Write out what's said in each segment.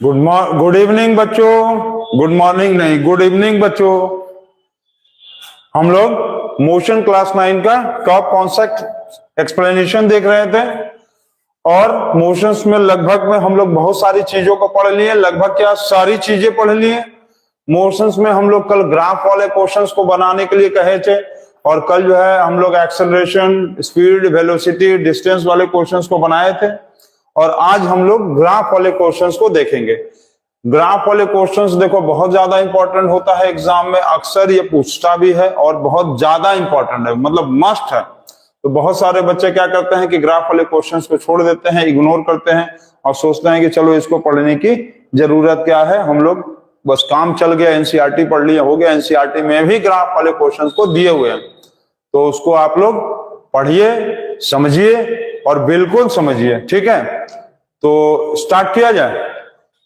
Good evening बच्चों। Good morning नहीं, good evening बच्चों। हम लोग मोशन क्लास 9 का टॉप कॉन्सेप्ट एक्सप्लेनेशन देख रहे थे और मोशंस में लगभग में हम लोग बहुत सारी चीजों को पढ़ लिए, लगभग क्या सारी चीजें पढ़ लिए। मोशंस में हम लोग कल ग्राफ वाले क्वेश्चंस को बनाने के लिए कहे थे और कल जो है हम लोग एक्सेलरेशन, स्पीड, वेलोसिटी, डिस्टेंस वाले क्वेश्चंस को बनाए थे और आज हम लोग ग्राफ वाले क्वेश्चंस को देखेंगे। ग्राफ वाले क्वेश्चंस देखो बहुत ज्यादा इंपॉर्टेंट होता है एग्जाम में, अक्सर ये पूछता भी है और बहुत ज्यादा इंपॉर्टेंट है, मतलब मस्ट है। तो बहुत सारे बच्चे क्या करते हैं कि ग्राफ वाले क्वेश्चंस को छोड़ देते हैं, इग्नोर करते हैं और सोचते हैं कि चलो इसको पढ़ने की जरूरत क्या है, हम लोग बस काम चल गया, एनसीईआरटी पढ़ लिया हो गया। एनसीईआरटी में भी ग्राफ वाले क्वेश्चंस को दिए हुए हैं, तो उसको आप लोग पढ़िए, समझिए और बिल्कुल समझिए, ठीक है। तो स्टार्ट किया जाए।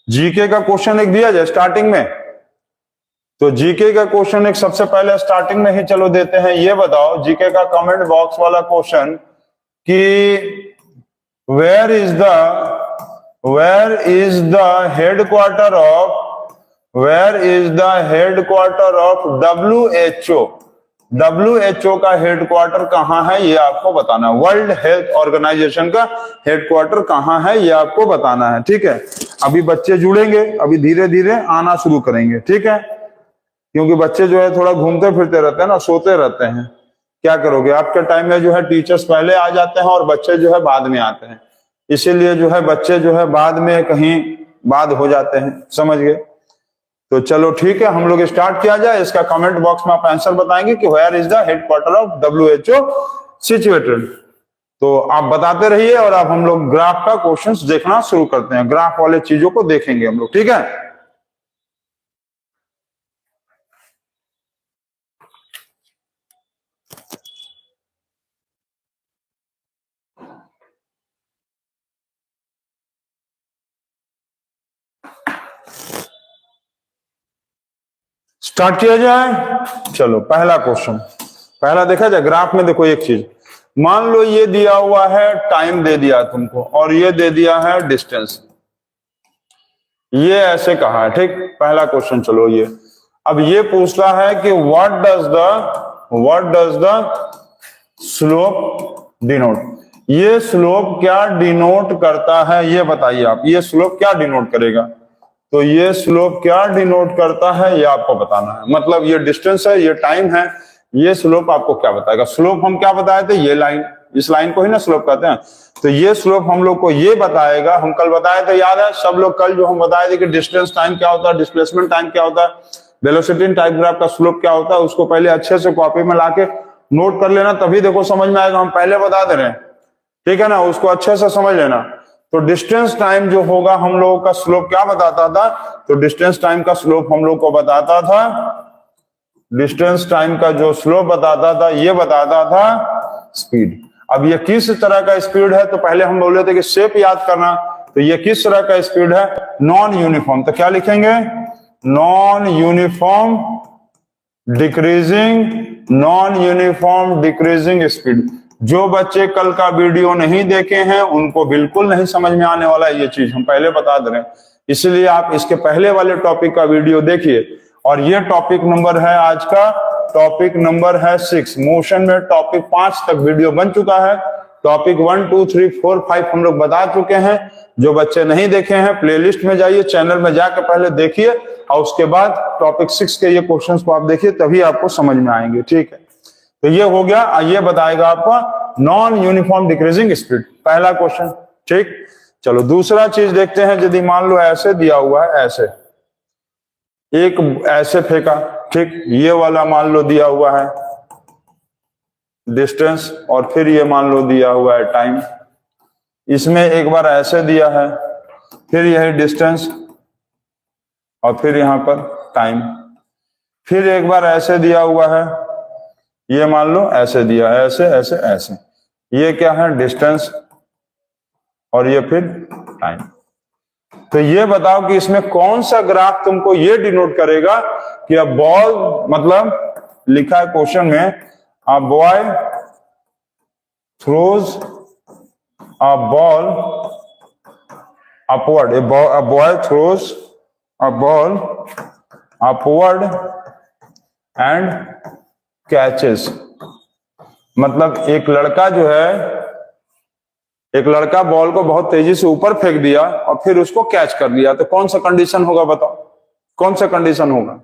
जीके का क्वेश्चन एक दिया जाए स्टार्टिंग में। तो जीके का क्वेश्चन एक सबसे पहले स्टार्टिंग में ही चलो देते हैं। ये बताओ जीके का कमेंट बॉक्स वाला क्वेश्चन कि where is the headquarter of WHO। WHO का हेडक्वार्टर कहाँ है ये आपको बताना है। वर्ल्ड हेल्थ ऑर्गेनाइजेशन का हेडक्वार्टर कहाँ है ये आपको बताना है, ठीक है। अभी बच्चे जुड़ेंगे, अभी धीरे धीरे आना शुरू करेंगे, ठीक है। क्योंकि बच्चे जो है थोड़ा घूमते फिरते रहते हैं ना, सोते रहते हैं। क्या करोगे, आपके टाइम में जो है टीचर्स पहले आ जाते हैं और बच्चे जो है बाद में आते हैं, इसीलिए जो है बच्चे जो है बाद में कहीं बाद हो जाते हैं, समझ गए। तो चलो ठीक है, हम लोग स्टार्ट किया जाए। इसका कमेंट बॉक्स में आप आंसर बताएंगे कि where is the headquarter of WHO situated. तो आप बताते रहिए और अब हम लोग ग्राफ का क्वेश्चंस देखना शुरू करते हैं। ग्राफ वाले चीजों को देखेंगे हम लोग, ठीक है। स्टार्ट किया जाए। चलो पहला क्वेश्चन, पहला देखा जाए। ग्राफ में देखो एक चीज, मान लो ये दिया हुआ है, टाइम दे दिया तुमको और ये दे दिया है डिस्टेंस, ये ऐसे कहा है, ठीक। पहला क्वेश्चन चलो ये, अब ये पूछता है कि what does the slope denote. ये स्लोप क्या डिनोट करता है ये बताइए आप, ये स्लोप क्या डिनोट करेगा। तो ये स्लोप क्या डिनोट करता है ये आपको बताना है। मतलब ये डिस्टेंस है, ये टाइम है, ये स्लोप आपको क्या बताएगा। स्लोप हम क्या बताए थे, ये लाइन, इस लाइन को ही ना स्लोप कहते हैं। तो ये स्लोप हम लोग को ये बताएगा, हम कल बताए थे, याद है सब लोग, कल जो हम बताए थे कि डिस्टेंस टाइम क्या होता है, डिस्प्लेसमेंट टाइम क्या होता है, वेलोसिटी टाइम ग्राफ का स्लोप क्या होता है, उसको पहले अच्छे से कॉपी में लाके नोट कर लेना, तभी देखो समझ में आएगा। हम पहले बता दे रहे हैं, ठीक है ना, उसको अच्छे से समझ लेना। तो डिस्टेंस टाइम जो होगा हम लोगों का स्लोप क्या बताता था, तो डिस्टेंस टाइम का स्लोप हम लोग को बताता था, डिस्टेंस टाइम का जो स्लोप बताता था ये बताता था स्पीड। अब ये किस तरह का स्पीड है, तो पहले हम बोले थे कि शेप याद करना। तो ये किस तरह का स्पीड है, नॉन यूनिफॉर्म। तो क्या लिखेंगे, नॉन यूनिफॉर्म डिक्रीजिंग स्पीड। जो बच्चे कल का वीडियो नहीं देखे हैं उनको बिल्कुल नहीं समझ में आने वाला है, ये चीज हम पहले बता दे रहे हैं। इसलिए आप इसके पहले वाले टॉपिक का वीडियो देखिए। और ये टॉपिक नंबर है आज का, टॉपिक नंबर है 6। मोशन में टॉपिक 5 तक वीडियो बन चुका है। टॉपिक 1 2 3 4 5 हम लोग बता चुके हैं। जो बच्चे नहीं देखे हैं प्लेलिस्ट में जाइए, चैनल में जाकर पहले देखिए और उसके बाद टॉपिक 6 के ये क्वेश्चंस को आप देखिए, तभी आपको समझ में आएंगे, ठीक है। तो ये हो गया, ये बताएगा आपका नॉन यूनिफॉर्म डिक्रीजिंग स्पीड, पहला क्वेश्चन, ठीक। चलो दूसरा चीज देखते हैं। यदि मान लो ऐसे दिया हुआ है, ऐसे एक ऐसे फेंका, ठीक, ये वाला मान लो दिया हुआ है डिस्टेंस और फिर ये मान लो दिया हुआ है टाइम। इसमें एक बार ऐसे दिया है, फिर यह डिस्टेंस और फिर यहां पर टाइम, फिर एक बार ऐसे दिया हुआ है, ये मान लो ऐसे दिया है, ऐसे ऐसे ऐसे, ये क्या है डिस्टेंस और ये फिर टाइम। तो ये बताओ कि इसमें कौन सा ग्राफ तुमको ये डिनोट करेगा कि अ बॉल, मतलब लिखा है क्वेश्चन में, a boy throws a ball upward, a boy throws a ball upward and catches, मतलब एक लड़का बॉल को बहुत तेजी से ऊपर फेंक दिया और फिर उसको कैच कर लिया। तो कौन सा कंडीशन होगा बताओ, कौन सा कंडीशन होगा?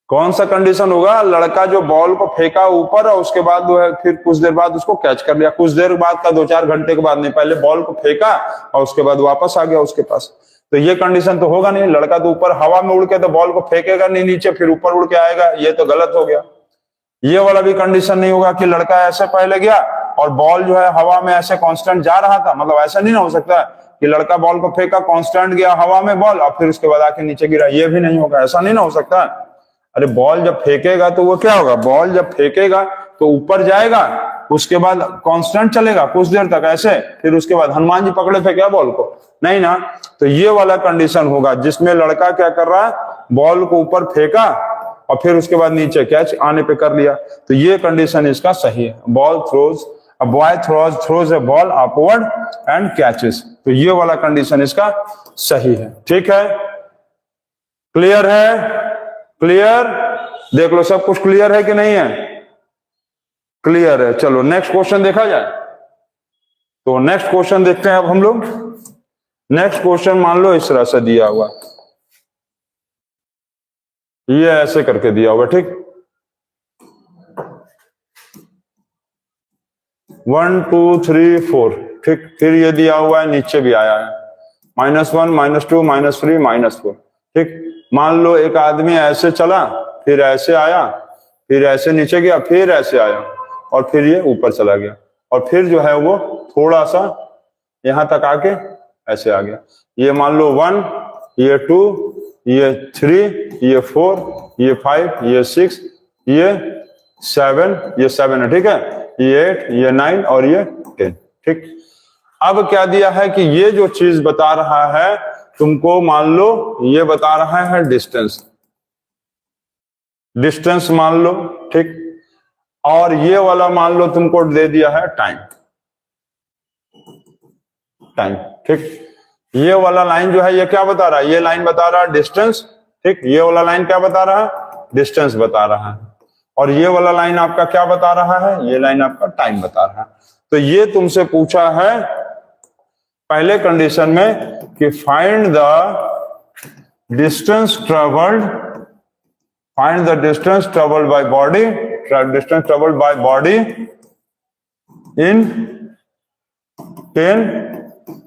कौन सा कंडीशन होगा? लड़का जो बॉल को फेंका ऊपर और उसके बाद जो है फिर कुछ देर बाद उसको कैच कर लिया। कुछ देर बाद का 2-4 घंटे के बाद नहीं, पहले बॉल को फेंका और उसके बाद वापस आ गया उसके पास। तो ये कंडीशन तो होगा नहीं। लड़का तो ऊपर हवा में उड़ के तो बॉल को फेंकेगा नहीं नीचे, फिर ऊपर उड़ के आएगा, ये तो गलत हो गया। ये वाला भी कंडीशन नहीं होगा कि लड़का ऐसे पहले गया और बॉल जो है हवा में ऐसे कांस्टेंट जा रहा था, मतलब ऐसा नहीं ना हो सकता कि लड़का बॉल को फेंका, कांस्टेंट गया हवा में बॉल और फिर उसके बाद आके नीचे गिरा, ये भी नहीं होगा, ऐसा नहीं ना हो सकता। अरे बॉल जब फेंकेगा तो वो क्या होगा, बॉल जब फेंकेगा तो ऊपर जाएगा, उसके बाद कांस्टेंट चलेगा कुछ देर तक ऐसे, फिर उसके बाद हनुमान जी पकड़े थे क्या बॉल को, नहीं ना। तो ये वाला कंडीशन होगा जिसमें लड़का क्या कर रहा है, बॉल को ऊपर फेंका और फिर उसके बाद नीचे कैच आने पे कर लिया। तो ये कंडीशन इसका सही है। Ball throws, a boy throws A ball upward and catches, तो ये वाला कंडीशन इसका सही है। ठीक है, क्लियर है? क्लियर? देख लो सब कुछ क्लियर है कि नहीं है? क्लियर है। चलो नेक्स्ट क्वेश्चन देखा जाए। तो नेक्स्ट क्वेश्चन देखते हैं अब हम लोग। नेक्स्ट क्वेश्चन मान लो इस तरह से दिया हुआ, ये ऐसे करके दिया हुआ, ठीक। 1 2 3 4, ठीक। फिर ये दिया हुआ है, नीचे भी आया है -1 -2 -3 -4, ठीक। मान लो एक आदमी ऐसे चला, फिर ऐसे आया, फिर ऐसे नीचे गया, फिर ऐसे आया और फिर ये ऊपर चला गया और फिर जो है वो थोड़ा सा यहां तक आके ऐसे आ गया। ये मान लो 1, ये 2, ये 3, ये 4, ये 5, ये 6, ये 7, ये 7 है, ठीक है। ये 8, ये 9 और ये 10, ठीक। अब क्या दिया है कि ये जो चीज बता रहा है तुमको, मान लो ये बता रहा है डिस्टेंस, डिस्टेंस मान लो, ठीक। और ये वाला मान लो तुमको दे दिया है टाइम, टाइम, ठीक। ये वाला लाइन जो है ये क्या बता रहा है, ये लाइन बता रहा है डिस्टेंस, ठीक। ये वाला लाइन क्या बता रहा है, डिस्टेंस बता रहा है। और ये वाला लाइन आपका क्या बता रहा है, ये लाइन आपका टाइम बता रहा है। तो ये तुमसे पूछा है पहले कंडीशन में कि find the distance travelled, find the distance travelled by body, distance travelled by body in 10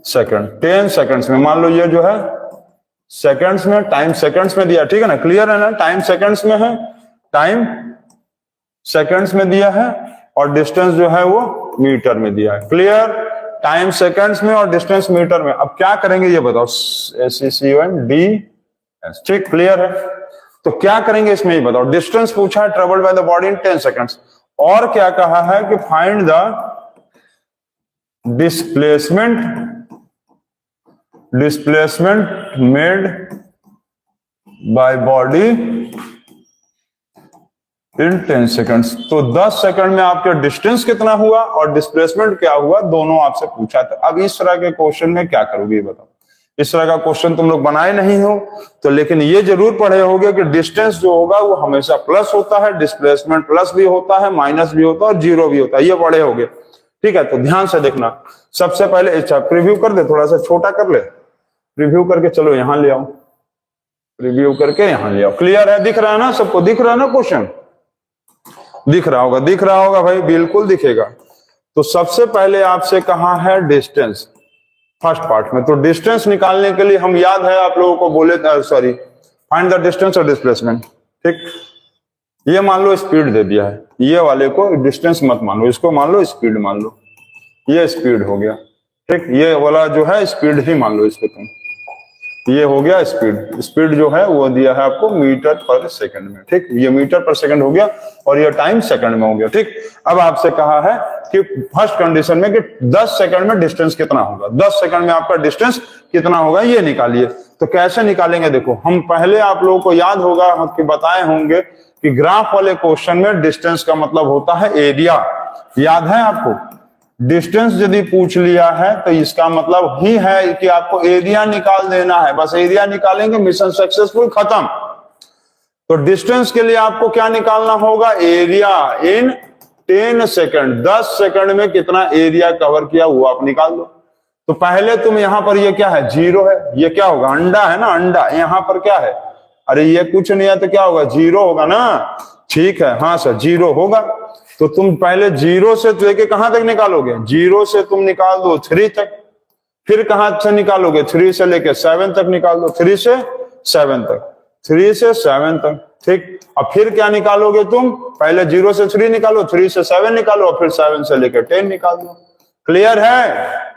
second, 10 seconds में। मान लो ये जो है सेकंड्स में, टाइम सेकंड्स में दिया, ठीक है ना, क्लियर है ना। टाइम सेकंड्स में है, टाइम सेकंड्स में दिया है और डिस्टेंस जो है वो मीटर में दिया है। क्लियर? टाइम सेकंड्स में और डिस्टेंस मीटर में। अब क्या करेंगे ये बताओ, SECUND, ठीक। क्लियर है? तो क्या करेंगे इसमें ये बताओ। डिस्टेंस पूछा है travelled by the body in 10 seconds, और क्या कहा है कि find the displacement made by body in 10 seconds. तो 10 सेकंड में आपके डिस्टेंस कितना हुआ और डिस्प्लेसमेंट क्या हुआ, दोनों आपसे पूछा था। अब इस तरह के क्वेश्चन में क्या करोगे बताओ। इस तरह का क्वेश्चन तुम लोग बनाए नहीं हो तो, लेकिन ये जरूर पढ़े होगे कि डिस्टेंस जो होगा वो हमेशा प्लस होता है, डिस्प्लेसमेंट प्लस भी होता है, माइनस भी होता है और जीरो भी होता है, ये पढ़े होगे, ठीक है। तो ध्यान से देखना। सबसे पहले अच्छा प्रीव्यू कर दे, थोड़ा सा छोटा कर ले, प्रीव्यू करके चलो यहां ले आओ, प्रीव्यू करके यहां ले आओ। क्लियर है? दिख रहा है ना सबको? दिख रहा है ना क्वेश्चन? दिख रहा होगा, दिख रहा होगा भाई, बिल्कुल दिखेगा। तो सबसे पहले आपसे कहा है डिस्टेंस, फर्स्ट पार्ट में। तो डिस्टेंस निकालने के लिए हम, याद है आप लोगों को बोले, सॉरी, फाइंड द डिस्टेंस और डिस्प्लेसमेंट, ठीक। ये मान लो स्पीड दे दिया है, ये वाले को डिस्टेंस मत मान लो, इसको मान लो स्पीड मान लो, ये स्पीड हो गया, ठीक। ये वाला जो है स्पीड ही मान लो इसको तुम, ये हो गया स्पीड। स्पीड जो है वो दिया है आपको मीटर पर सेकंड में, ठीक। ये मीटर पर सेकंड हो गया और ये टाइम सेकंड में हो गया, ठीक। अब आपसे कहा है कि फर्स्ट कंडीशन में कि 10 सेकंड में डिस्टेंस कितना होगा, 10 सेकंड में आपका डिस्टेंस कितना होगा ये निकालिए। तो कैसे निकालेंगे देखो, हम पहले आप लोगों को याद होगा कि बताए होंगे कि ग्राफ वाले क्वेश्चन में डिस्टेंस का मतलब होता है एरिया, याद है आपको? डिस्टेंस यदि पूछ लिया है तो इसका मतलब ही है कि आपको एरिया निकाल देना है, बस एरिया निकालेंगे मिशन सक्सेसफुल, खत्म। तो डिस्टेंस के लिए आपको क्या निकालना होगा, एरिया इन 10 सेकंड, 10 सेकंड में कितना एरिया कवर किया वो आप निकाल दो। तो पहले तुम यहां पर ये क्या है, 0 है, ये क्या होगा, अंडा है ना, अंडा। यहां पर क्या है, अरे ये कुछ नहीं है तो क्या होगा, 0 होगा ना, ठीक है, हाँ सर 0 होगा। तो तुम पहले 0 से लेके कहां तक निकालोगे, 0 से तुम निकाल दो 3 तक, फिर कहां से निकालोगे, 3 से लेके 7 तक निकाल दो, 3 से 7 तक, 3 से 7 तक, ठीक। अब फिर क्या निकालोगे तुम, पहले 0 से 3 निकालो, 3 से 7 निकालो, और फिर 7 से लेकर 10 निकाल दो। क्लियर है,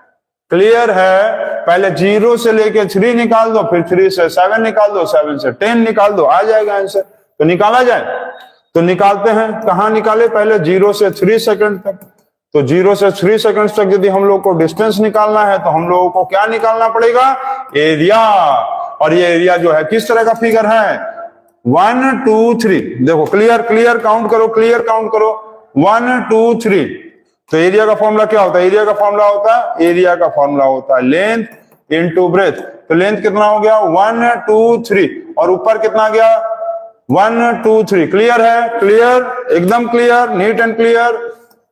क्लियर है। पहले 0 से लेकर 3 निकाल दो, फिर 3 से 7 निकाल दो, 7 से 10 निकाल दो, आ जाएगा आंसर। तो निकाला जाए, तो निकालते हैं। कहां निकाले, पहले 0 से 3 सेकंड तक। तो 0 से 3 सेकंड तक यदि हम लोग को डिस्टेंस निकालना है तो हम लोगों को क्या निकालना पड़ेगा, एरिया। और ये एरिया जो है किस तरह का फिगर है, 1 2 3, देखो क्लियर क्लियर काउंट करो, क्लियर काउंट करो, 1 2 3। तो एरिया का फॉर्मूला क्या होता है, एरिया का फॉर्मूला होता है, एरिया का फॉर्मूला होता है लेंथ इनटू ब्रेथ। तो लेंथ कितना हो गया, 1 2 3, और ऊपर कितना गया, 1 2 3। क्लियर है, क्लियर, एकदम क्लियर, नीट एंड क्लियर।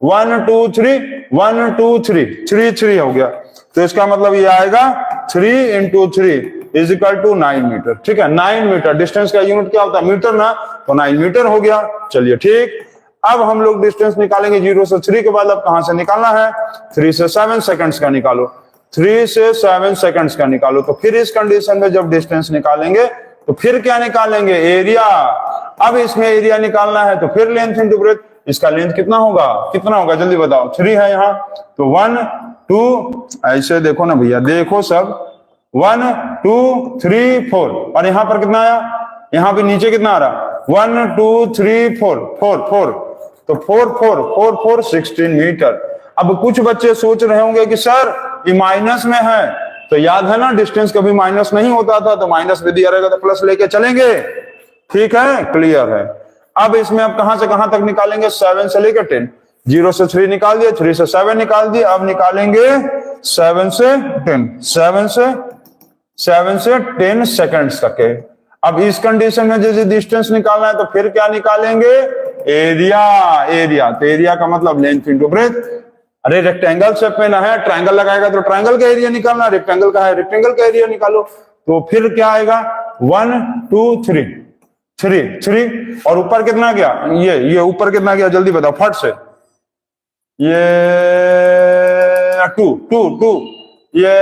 1 2 3, 1 2 3, 3 3 हो गया। तो इसका मतलब ये आएगा 3 into 3 is equal to 9 metre, ठीक है, 9 मीटर। डिस्टेंस का यूनिट क्या होता है, मीटर ना, तो 9 मीटर हो गया। चलिए ठीक, अब हम लोग डिस्टेंस निकालेंगे 0 से 3 के बाद। अब कहां से निकालना है, 3 से 7 सेकंड्स का निकालो, 3 से 7 सेकंड्स का निकालो। तो फिर इस कंडीशन में जब डिस्टेंस निकालेंगे तो फिर क्या निकालेंगे, एरिया। अब इसमें एरिया निकालना है तो फिर लेंथ इनटू ब्रेथ। इसका लेंथ कितना होगा, कितना होगा जल्दी बताओ, 3 है यहाँ, तो 1 2, ऐसे देखो ना भैया, देखो सब, 1 2 3 4, और यहां पर कितना आया, यहां पे नीचे कितना आ रहा, 1 2 3 4 4 4, तो 4 4 4 4 16 मीटर। अब कुछ बच्चे सोच रहे होंगे कि सर ये माइनस में है, तो याद है ना डिस्टेंस कभी माइनस नहीं होता था, तो माइनस में दिया रहेगा तो प्लस लेके चलेंगे, ठीक है, क्लियर है। अब इसमें अब कहां से कहां तक निकालेंगे, 7 से लेकर 10। 0 से 3 निकाल दिए, 3 से 7 निकाल दिए, अब निकालेंगे 7 से 10, 7 से 10 सेकंड्स तक है। अब इस कंडीशन में जैसे डिस्टेंस निकालना है तो फिर क्या निकालेंगे, एरिया। एरिया, तो एरिया का मतलब लेंथ इनटू ब्रेथ। अरे रेक्टेंगल शेप में ना है, ट्रायंगल लगाएगा तो ट्रायंगल का एरिया निकालना, रेक्टेंगल का है रेक्टेंगल का एरिया निकालो। तो फिर क्या आएगा, 1 2 3 3 3, और ऊपर कितना गया, ये ऊपर कितना गया जल्दी बताओ फट से, ये 2 2 2, ये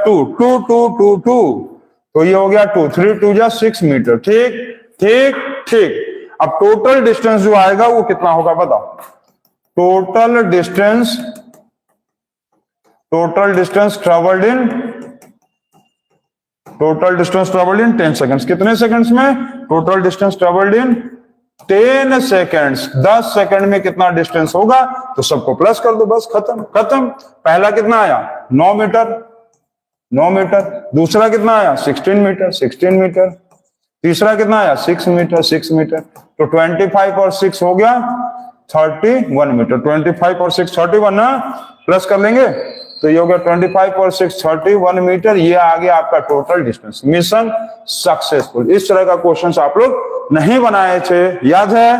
2 2 2 2 2, तो ये हो गया 2 3 2 जा 6 मीटर, ठीक ठीक ठीक। अब टोटल डिस्टेंस जो आएगा वो कितना होगा बताओ, टोटल डिस्टेंस ट्रेवल्ड इन 10 सेकंड्स। कितने सेकंड्स में, टोटल डिस्टेंस ट्रेवल्ड इन 10 सेकंड्स। 10 सेकंड में कितना डिस्टेंस होगा, तो सबको प्लस कर दो, बस खत्म खत्म। पहला कितना आया, 9 मीटर, 9 मीटर। दूसरा कितना आया, 16 मीटर, 16 मीटर। तीसरा कितना आया, 6 मीटर, 6 मीटर। तो 25 और 6 हो गया 31 मीटर। 25 और 6 31 ना, प्लस कर लेंगे तो ये हो गया 25 और 6 31 मीटर। ये आ गया आपका टोटल डिस्टेंस। Mission successful. इस तरह का क्वेश्चन आप लोग नहीं बनाए थे, याद है,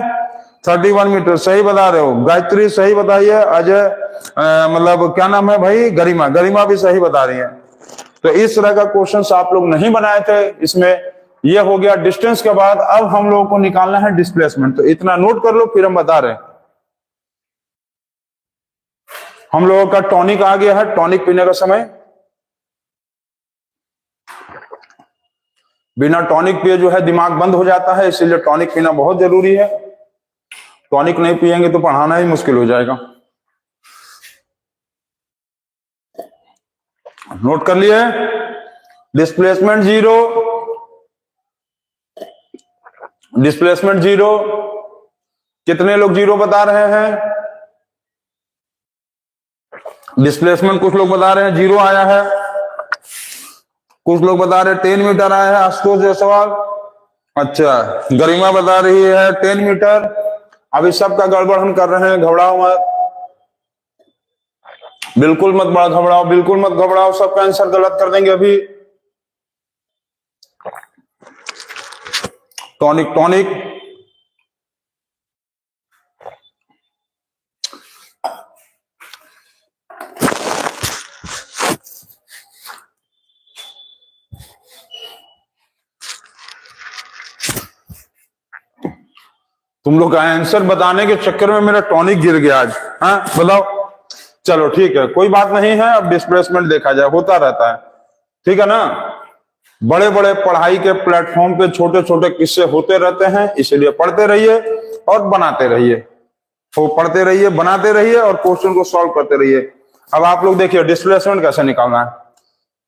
31 मीटर सही बता रहे हो, गायत्री सही बताइए, अजय मतलब क्या नाम है भाई, गरिमा, गरिमा भी सही बता रही है। तो इस तरह का क्वेश्चन आप लोग नहीं बनाए थे। इसमें ये हो गया डिस्टेंस के बाद। अब हम लोगों को निकालना है डिस्प्लेसमेंट, तो इतना नोट कर लो फिर हम बता रहे हैं। हम लोगों का टॉनिक आ गया है, टॉनिक पीने का समय। बिना टॉनिक पिए जो है दिमाग बंद हो जाता है, इसीलिए टॉनिक पीना बहुत जरूरी है। टॉनिक नहीं पिएंगे तो पढ़ाना ही मुश्किल हो जाएगा। नोट कर लिए, डिस्प्लेसमेंट 0, डिस्प्लेसमेंट 0। कितने लोग 0 बता रहे हैं, डिस्प्लेसमेंट कुछ लोग बता रहे हैं 0 आया है, कुछ लोग बता रहे हैं 10 मीटर आया है। आशुतोष जायसवाल, अच्छा, गरिमा बता रही है 10 मीटर। अभी सबका गड़बड़ हम कर रहे हैं, घबराओ मत। बिल्कुल मत बड़ा घबराओ, बिल्कुल मत घबराओ, सबका आंसर गलत कर देंगे अभी। टॉनिक टॉनिक तुम लोग का आंसर बताने के चक्कर में मेरा टॉनिक गिर गया आज। हाँ बताओ, चलो ठीक है, कोई बात नहीं है, अब डिस्प्लेसमेंट देखा जाए, होता रहता है, ठीक है ना। बड़े बड़े पढ़ाई के प्लेटफॉर्म पे छोटे छोटे किस्से होते रहते हैं, इसलिए पढ़ते रहिए और बनाते रहिए, तो पढ़ते रहिए, बनाते रहिए और क्वेश्चन को सॉल्व करते रहिए। अब आप लोग देखिए डिस्प्लेसमेंट कैसे निकालना है,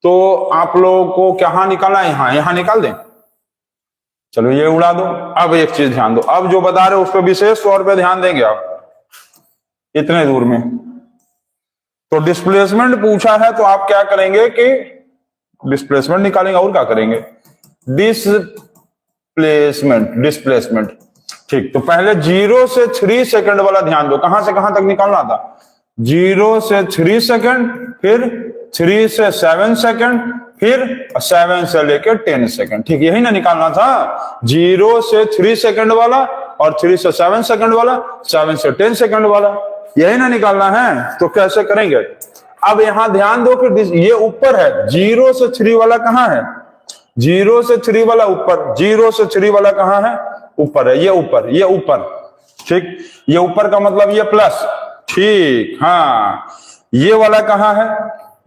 तो आप लोगों को कहाँ निकालना है, यहाँ निकाल दें, चलो ये उड़ा दो। अब एक चीज ध्यान दो, अब जो बता रहे हो उस पर विशेष तौर पे ध्यान देंगे आप, इतने दूर में तो डिस्प्लेसमेंट पूछा है, तो आप क्या करेंगे कि डिस्प्लेसमेंट निकालेंगे, और क्या करेंगे, डिस्प्लेसमेंट। ठीक, तो पहले 0 से 3 सेकंड वाला ध्यान दो, कहां से कहां तक निकालना था, 0 से 3 सेकंड, फिर 3 से 7 सेकंड, फिर 7 से लेकर 10 सेकंड। ठीक, यही ना निकालना था, 0 से 3 सेकंड वाला और 3 से 7 सेकंड वाला, 7 से 10 सेकंड वाला, यही ना निकालना है। तो कैसे करेंगे, अब यहां ध्यान दो कि ये ऊपर है, 0 से 3 वाला कहां है, 0 से 3 वाला ऊपर, 0 से 3 वाला कहां है, ऊपर है, ये ऊपर, ये ऊपर। ठीक, ये ऊपर का मतलब ये प्लस, ठीक, हाँ, ये वाला कहां है,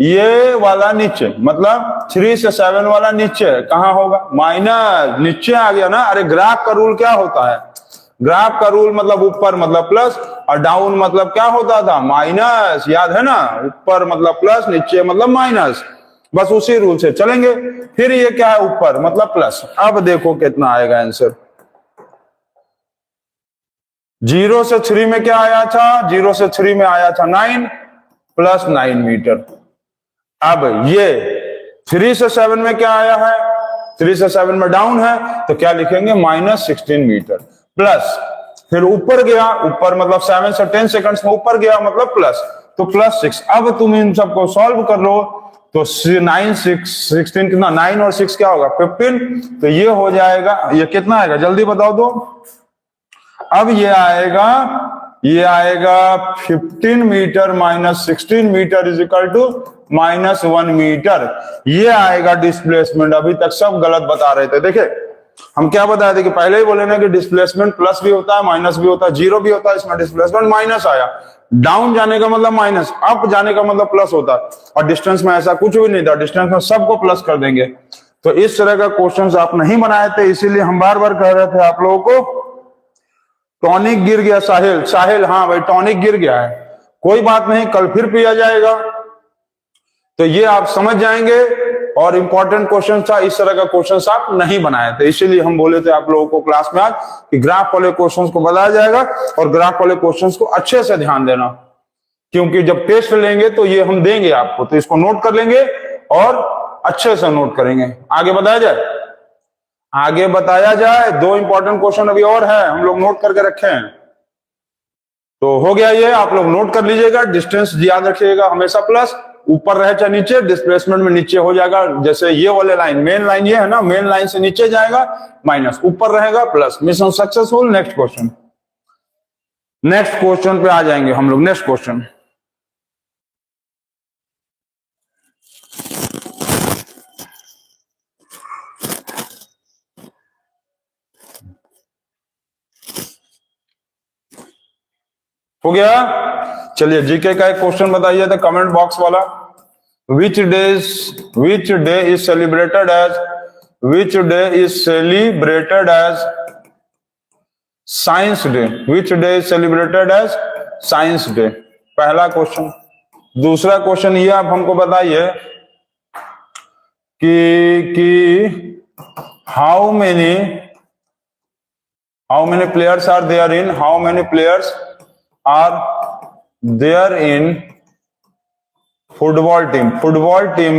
ये वाला नीचे, मतलब 3 से 7 वाला नीचे, कहां होगा, माइनस, नीचे आ गया ना। अरे ग्राफ का रूल क्या होता है, ग्राफ का रूल मतलब ऊपर मतलब प्लस और डाउन मतलब क्या होता था, माइनस, याद है ना, ऊपर मतलब प्लस, नीचे मतलब माइनस, बस उसी रूल से चलेंगे। फिर ये क्या है, ऊपर मतलब प्लस। अब देखो कितना आएगा आंसर, 0 से 3 में क्या आया था, 0 से 3 में आया था 9 प्लस 9 मीटर। अब ये 3 से 7 में क्या आया है, 3 से 7 में डाउन है, तो क्या लिखेंगे, -16 मीटर, प्लस, फिर ऊपर गया, ऊपर मतलब 7 से 10 सेकंड्स में ऊपर गया मतलब प्लस, तो +6। अब तुम इन सबको सॉल्व कर लो, तो 9 6 16 कितना, 9 और 6 क्या होगा, 15, तो ये हो जाएगा, ये कितना आएगा जल्दी बताओ तो। अब ये आएगा 15 metre minus 16 metre is equal to -1 metre, ये आएगा डिस्प्लेसमेंट। अभी तक सब गलत बता रहे थे, देखे हम क्या बताए थे कि पहले ही बोले ना कि डिस्प्लेसमेंट प्लस भी होता है, माइनस भी होता है, 0 भी होता है, इसमें डिस्प्लेसमेंट माइनस आया, डाउन जाने का मतलब माइनस, अप जाने का मतलब प्लस होता है, और डिस्टेंस में ऐसा कुछ भी नहीं था, डिस्टेंस में सबको प्लस कर देंगे। तो इस तरह का क्वेश्चन आप नहीं बनाए थे, इसीलिए हम बार बार कह रहे थे आप लोगों को टॉनिक गिर गया, साहिल, हाँ भाई टॉनिक गिर गया है, कोई बात नहीं, कल फिर पिया जाएगा। तो ये आप समझ जाएंगे, और इंपॉर्टेंट क्वेश्चन था, इस तरह का क्वेश्चन आप नहीं बनाए थे, इसीलिए हम बोले थे आप लोगों को क्लास में आज कि ग्राफ वाले क्वेश्चंस को बताया जाएगा, और ग्राफ वाले क्वेश्चंस को अच्छे से ध्यान देना, क्योंकि जब टेस्ट लेंगे तो ये हम देंगे आपको, तो इसको नोट कर लेंगे और अच्छे से नोट करेंगे। आगे बताया जाए 2 इंपॉर्टेंट क्वेश्चन अभी और है, हम लोग नोट करके रखे हैं, तो हो गया ये, आप लोग नोट कर लीजिएगा। डिस्टेंस याद रखिएगा हमेशा प्लस, ऊपर रहे चाहे नीचे, डिस्प्लेसमेंट में नीचे हो जाएगा, जैसे ये वाले लाइन, मेन लाइन ये है ना, मेन लाइन से नीचे जाएगा माइनस, ऊपर रहेगा plus. Mission successful. Next question पे आ जाएंगे हम लोग। नेक्स्ट क्वेश्चन, हो गया, चलिए जीके का एक क्वेश्चन बताइए था कमेंट बॉक्स वाला। which day is celebrated as science day, which day is celebrated as science day, पहला क्वेश्चन। दूसरा क्वेश्चन ये आप हमको बताइए कि how many players are there in football team. Football team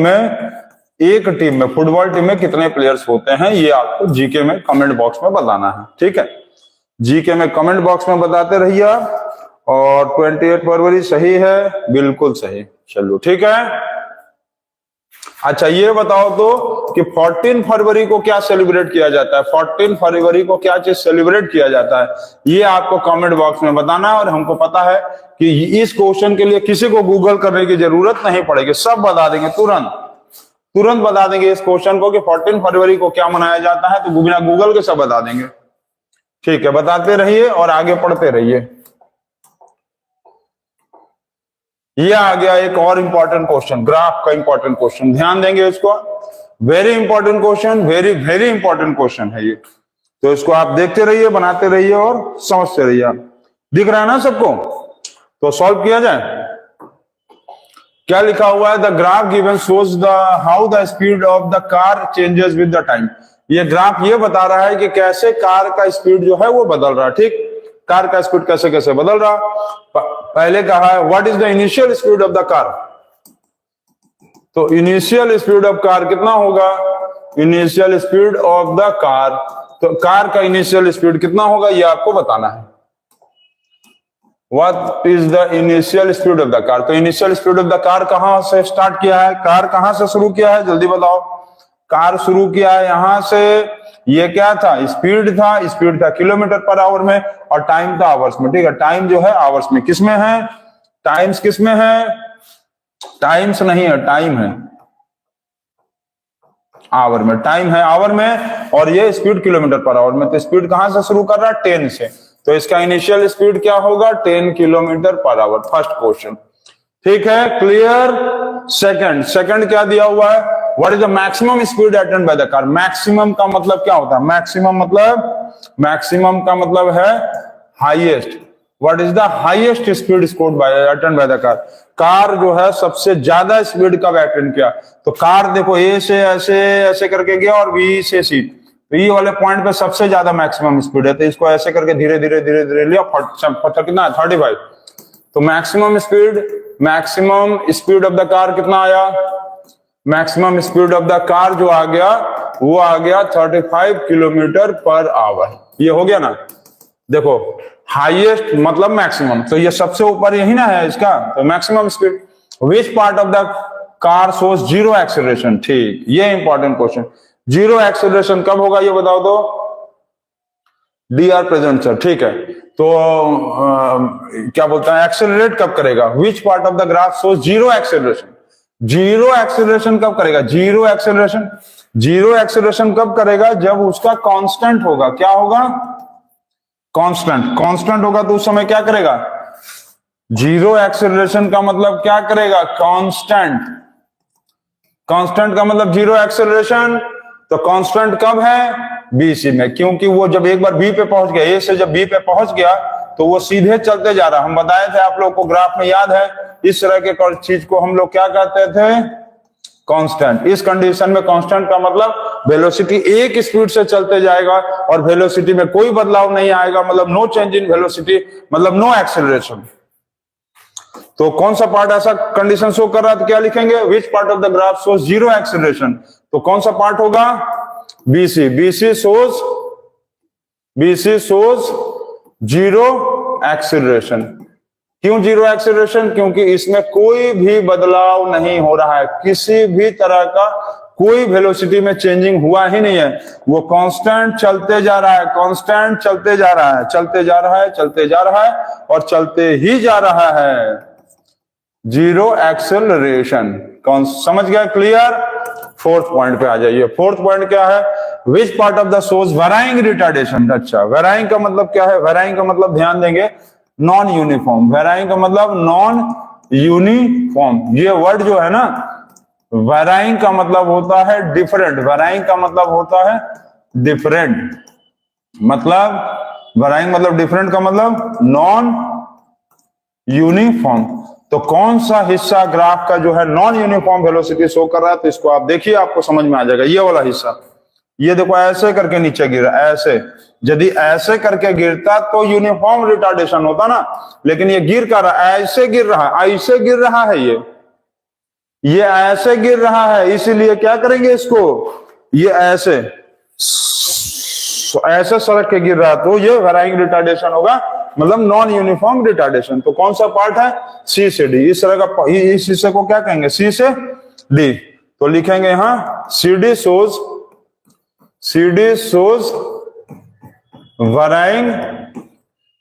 में कितने प्लेयर्स होते हैं, ये आपको जीके में कमेंट बॉक्स में बताना है, ठीक है। जीके में कमेंट बॉक्स में बताते रहिए और 28 फरवरी सही है, बिल्कुल सही। चलो ठीक है। अच्छा ये बताओ तो कि 14 फरवरी को क्या सेलिब्रेट किया जाता है? 14 फरवरी को क्या चीज सेलिब्रेट किया जाता है, ये आपको कमेंट बॉक्स में बताना है। और हमको पता है कि इस क्वेश्चन के लिए किसी को गूगल करने की जरूरत नहीं पड़ेगी, सब बता देंगे, तुरंत बता देंगे इस क्वेश्चन को कि 14 फरवरी को क्या मनाया जाता है, तो बिना गूगल के सब बता देंगे। ठीक है, बताते रहिए और आगे पढ़ते रहिए। ये आ गया एक और इंपॉर्टेंट क्वेश्चन, ग्राफ का इंपॉर्टेंट क्वेश्चन, ध्यान देंगे इसको। Very important question, very very important question है ये। तो इसको आप देखते रहिए, बनाते रहिए और समझते रहिए। दिख रहा है ना सबको? तो सॉल्व किया जाए। क्या लिखा हुआ है? The graph given shows the how the speed of the car changes with the time. ये ग्राफ ये बता रहा है कि कैसे कार का स्पीड जो है वो बदल रहा है। ठीक, कार का स्पीड कैसे कैसे बदल रहा। पहले कहा है what is the initial speed of the car. तो इनिशियल स्पीड ऑफ कार कितना होगा? Initial speed of the car, तो कार का इनिशियल स्पीड कितना होगा ये आपको बताना है। What is the initial speed of the car. तो initial speed of the car कहां से स्टार्ट किया है, कार कहां से शुरू किया है, जल्दी बताओ। कार शुरू किया है यहां से, ये क्या था? स्पीड था, स्पीड था किलोमीटर पर आवर में, और टाइम था आवर्स में। ठीक है, टाइम जो है आवर्स में, किसमें है? टाइम्स किसमें है? टाइम्स नहीं है, टाइम है आवर में, टाइम है आवर में, और ये स्पीड किलोमीटर पर आवर में। तो स्पीड कहां से शुरू कर रहा है? 10 से। तो इसका इनिशियल स्पीड क्या होगा? 10 kilometre per hour. First question ठीक है, क्लियर। सेकंड क्या दिया हुआ है? What is the maximum speed attend by the car. Maximum का मतलब क्या होता है? मैक्सिमम का मतलब है highest. What is the highest speed scored by attend by the car. Car जो है सबसे ज्यादा स्पीड कब अटेंड किया? तो कार देखो ए से ऐसे ऐसे करके गया और बी से सी, तो ये वाले पॉइंट पे सबसे ज्यादा मैक्सिमम स्पीड है। तो इसको ऐसे करके धीरे धीरे धीरे धीरे लिया, कितना है? 35। तो maximum speed of the car कितना आया? Maximum speed of the car जो आ गया वो आ गया 35 किलोमीटर पर आवर। ये हो गया ना। देखो हाईएस्ट मतलब मैक्सिमम, तो ये सबसे ऊपर यही ना है इसका, तो maximum speed. Which part of the car shows zero acceleration. ठीक, ये इंपॉर्टेंट क्वेश्चन। जीरो एक्सेलरेशन कब होगा ये बताओ तो? D R present sir. ठीक है, तो क्या बोलता है, एक्सेलरेट कब करेगा? Which part of the graph shows zero acceleration. Zero acceleration कब करेगा? जीरो एक्सेलरेशन कब करेगा? जब उसका कांस्टेंट होगा। क्या होगा? कांस्टेंट होगा। तो उस समय क्या करेगा? जीरो एक्सेलरेशन का मतलब क्या करेगा? कांस्टेंट का मतलब जीरो एक्सेलरेशन। तो कांस्टेंट कब है? बी सी में, क्योंकि वो जब एक बार बी पे पहुंच गया, ए से जब बी पे पहुंच गया तो वो सीधे चलते जा रहा। हम बताए थे आप लोग को, ग्राफ में याद है, इस तरह के चीज को हम लोग क्या कहते थे? कांस्टेंट। इस कंडीशन में कांस्टेंट का मतलब वेलोसिटी एक स्पीड से चलते जाएगा और वेलोसिटी में कोई बदलाव नहीं आएगा, मतलब नो चेंज इन वेलोसिटी, मतलब नो एक्सेलरेशन। तो कौन सा पार्ट ऐसा कंडीशन शो कर रहा है? तो क्या लिखेंगे? Which part of the graph shows zero acceleration. तो कौन सा पार्ट होगा? BC. BC shows zero acceleration. क्यों जीरो एक्सेलरेशन? क्योंकि इसमें कोई भी बदलाव नहीं हो रहा है, किसी भी तरह का कोई वेलोसिटी में चेंजिंग हुआ ही नहीं है। वो कांस्टेंट चलते जा रहा है, कांस्टेंट चलते जा रहा है, चलते जा रहा है, चलते जा रहा है और चलते ही जा रहा है। Zero acceleration. कौन समझ गया? क्लियर। फोर्थ पॉइंट पे आ जाइए। फोर्थ पॉइंट क्या है? Which part of the source varying retardation. अच्छा, वेराइंग का मतलब क्या है? वेराइंग का मतलब ध्यान देंगे नॉन यूनिफॉर्म। वेराइंग का मतलब नॉन यूनिफॉर्म। ये वर्ड जो है ना, वेराइंग का मतलब होता है डिफरेंट। वेराइंग का मतलब होता है डिफरेंट, मतलब वेराइंग मतलब डिफरेंट का मतलब नॉन यूनिफॉर्म। तो कौन सा हिस्सा ग्राफ का जो है नॉन यूनिफॉर्म वेलोसिटी शो कर रहा है? तो इसको आप देखिए, आपको समझ में आ जाएगा। ये वाला हिस्सा, ये देखो ऐसे करके नीचे गिरा, ऐसे। यदि ऐसे करके गिरता तो यूनिफॉर्म रिटार्डेशन होता ना, लेकिन ये गिर कर रहा, ऐसे गिर रहा है, ऐसे गिर रहा है, ये ऐसे गिर रहा है। इसीलिए क्या करेंगे इसको? ये ऐसे सड़क के गिर रहा है, तो ये वेराइंग रिटार्डेशन होगा। मतलब नॉन यूनिफॉर्म रिटार्डेशन। तो कौन सा पार्ट है? सी से डी। इस तरह का इस हिस्से को क्या कहेंगे? सी से डी। तो लिखेंगे यहां सी डी शोज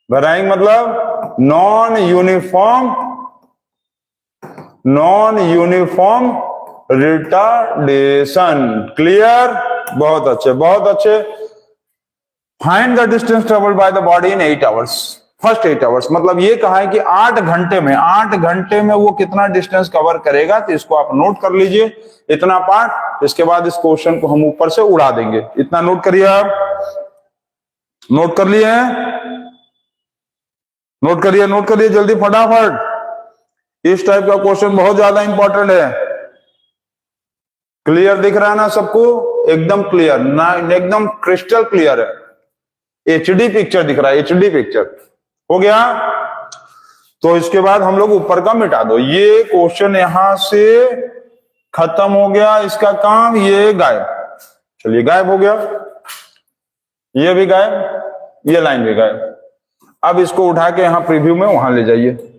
वराइंग मतलब नॉन यूनिफॉर्म रिटार्डेशन। क्लियर? बहुत अच्छे, बहुत अच्छे। Find the distance travelled by the body in 8 hours. First 8 hours मतलब ये कहा है कि 8 घंटे में वो कितना डिस्टेंस कवर करेगा। तो इसको आप नोट कर लीजिए, इतना पार्ट। इसके बाद इस क्वेश्चन को हम ऊपर से उड़ा देंगे। इतना नोट करिए आप। नोट कर लिए? नोट करिए जल्दी फटाफट। इस टाइप का क्वेश्चन बहुत ज्यादा इंपॉर्टेंट है। क्लियर दिख रहा है ना सबको? एकदम क्लियर ना, एकदम क्रिस्टल क्लियर है। एचडी पिक्चर दिख रहा है, एचडी पिक्चर। हो गया? तो इसके बाद हम लोग ऊपर का मिटा दो। ये क्वेश्चन यहां से खत्म हो गया, इसका काम। ये गायब, चलिए गायब हो गया। ये भी गायब, ये लाइन भी गायब। अब इसको उठा के यहां प्रीव्यू में वहां ले जाइए।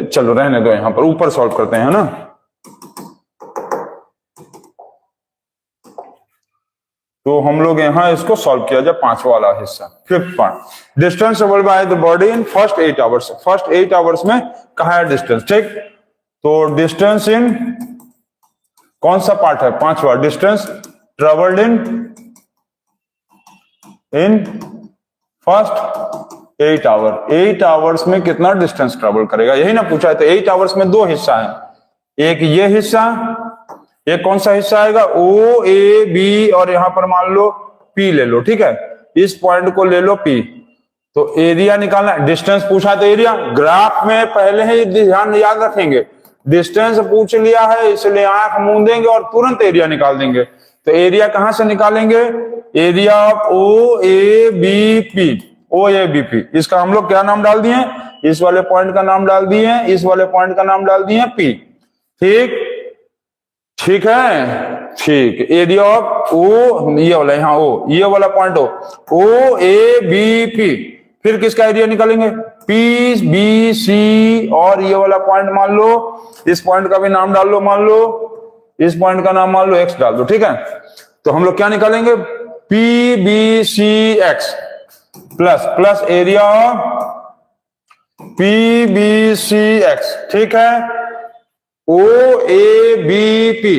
चलो रहने दो, यहां पर ऊपर सॉल्व करते हैं ना। तो हम लोग यहां इसको सॉल्व किया जाए। 5वां वाला हिस्सा, 5th part. Distance travelled by the body in first 8 hours. First 8 hours में कहा है डिस्टेंस, ठीक? तो डिस्टेंस इन कौन सा पार्ट है? 5वां। Distance travelled in first 8 hour. 8 hours में कितना डिस्टेंस ट्रेवल करेगा, यही ना पूछा है। तो 8 आवर्स में 2 हिस्सा है। एक ये हिस्सा, एक कौन सा हिस्सा आएगा? ओ ए बी, और यहां पर मान लो पी ले लो, ठीक है? इस पॉइंट को ले लो पी। तो एरिया निकालना, डिस्टेंस पूछा तो एरिया। ग्राफ में पहले ही ध्यान याद रखेंगे, डिस्टेंस पूछ लिया है इसलिए आंख मूंदेंगे और तुरंत एरिया निकाल देंगे। तो एरिया कहां से निकालेंगे? Area of O A B P. O A B P, इसका हम लोग क्या नाम डाल दिए? इस वाले पॉइंट का नाम डाल दिए, इस वाले पॉइंट का नाम डाल दिए पी। ठीक, ठीक है, ठीक। एरिया ऑफ ओ, ये वाला यहाँ ओ, ये वाला point O A B P. फिर किसका एरिया निकालेंगे? पी बी सी, और ये वाला पॉइंट मान लो, इस पॉइंट का भी नाम डाल लो, मान लो इस पॉइंट का नाम मान लो एक्स डाल दो, ठीक है? तो हम लोग क्या निकालेंगे? P B C X plus area of P B C X, ठीक है? O A B P,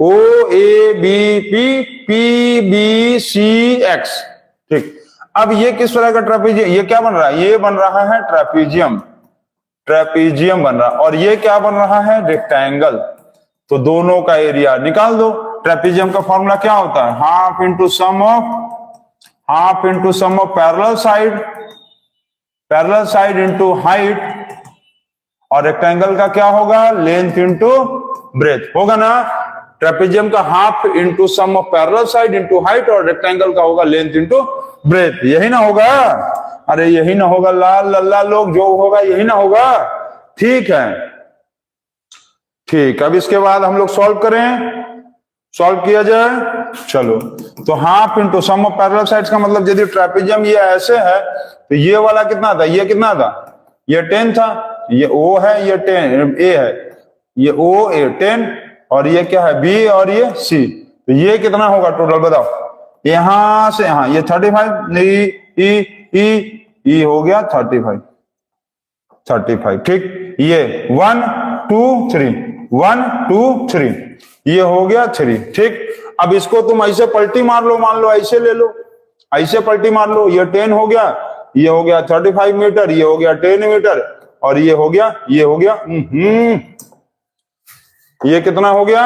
O A B P, P B C X, ठीक। अब ये किस तरह का ट्रेपीजियम, ये क्या बन रहा है? ये बन रहा है ट्रेपीजियम, ट्रेपीजियम बन रहा है। और ये क्या बन रहा है? रेक्टेंगल। तो दोनों का एरिया निकाल दो। ट्रेपीजियम का फॉर्मूला क्या होता है? Half into sum of parallel side into height, और रेक्टेंगल का क्या होगा? लेंथ इंटू ब्रेथ, होगा ना? ट्रेपीजियम का half into sum of parallel side into height, और रेक्टेंगल का होगा लेंथ इंटू ब्रेथ। यही ना होगा? अरे यही ना होगा लाल लल्ला लोग, जो होगा यही ना होगा। ठीक है, ठीक। अब इसके बाद हम लोग सॉल्व करें, सॉल्व किया जाए। चलो, तो half into sum of parallel sides का मतलब यदि ट्रेपीजियम ये ऐसे है तो ये वाला कितना था? ये कितना था? ये 10 था। ये O है, ये 10 A है, ये O A 10, और ये क्या है? B, और ये C। तो ये कितना होगा टोटल बताओ? यहां से यहां ये 35, ई हो गया 35, ठीक। ये 1 2 3, 1 2 3, ये हो गया 3, ठीक। अब इसको तुम ऐसे पलटी मार लो, मान लो ऐसे ले लो, ऐसे पलटी मार लो। ये 10 हो गया, ये हो गया 35 मीटर, ये हो गया 10 मीटर, और ये हो गया ये कितना हो गया?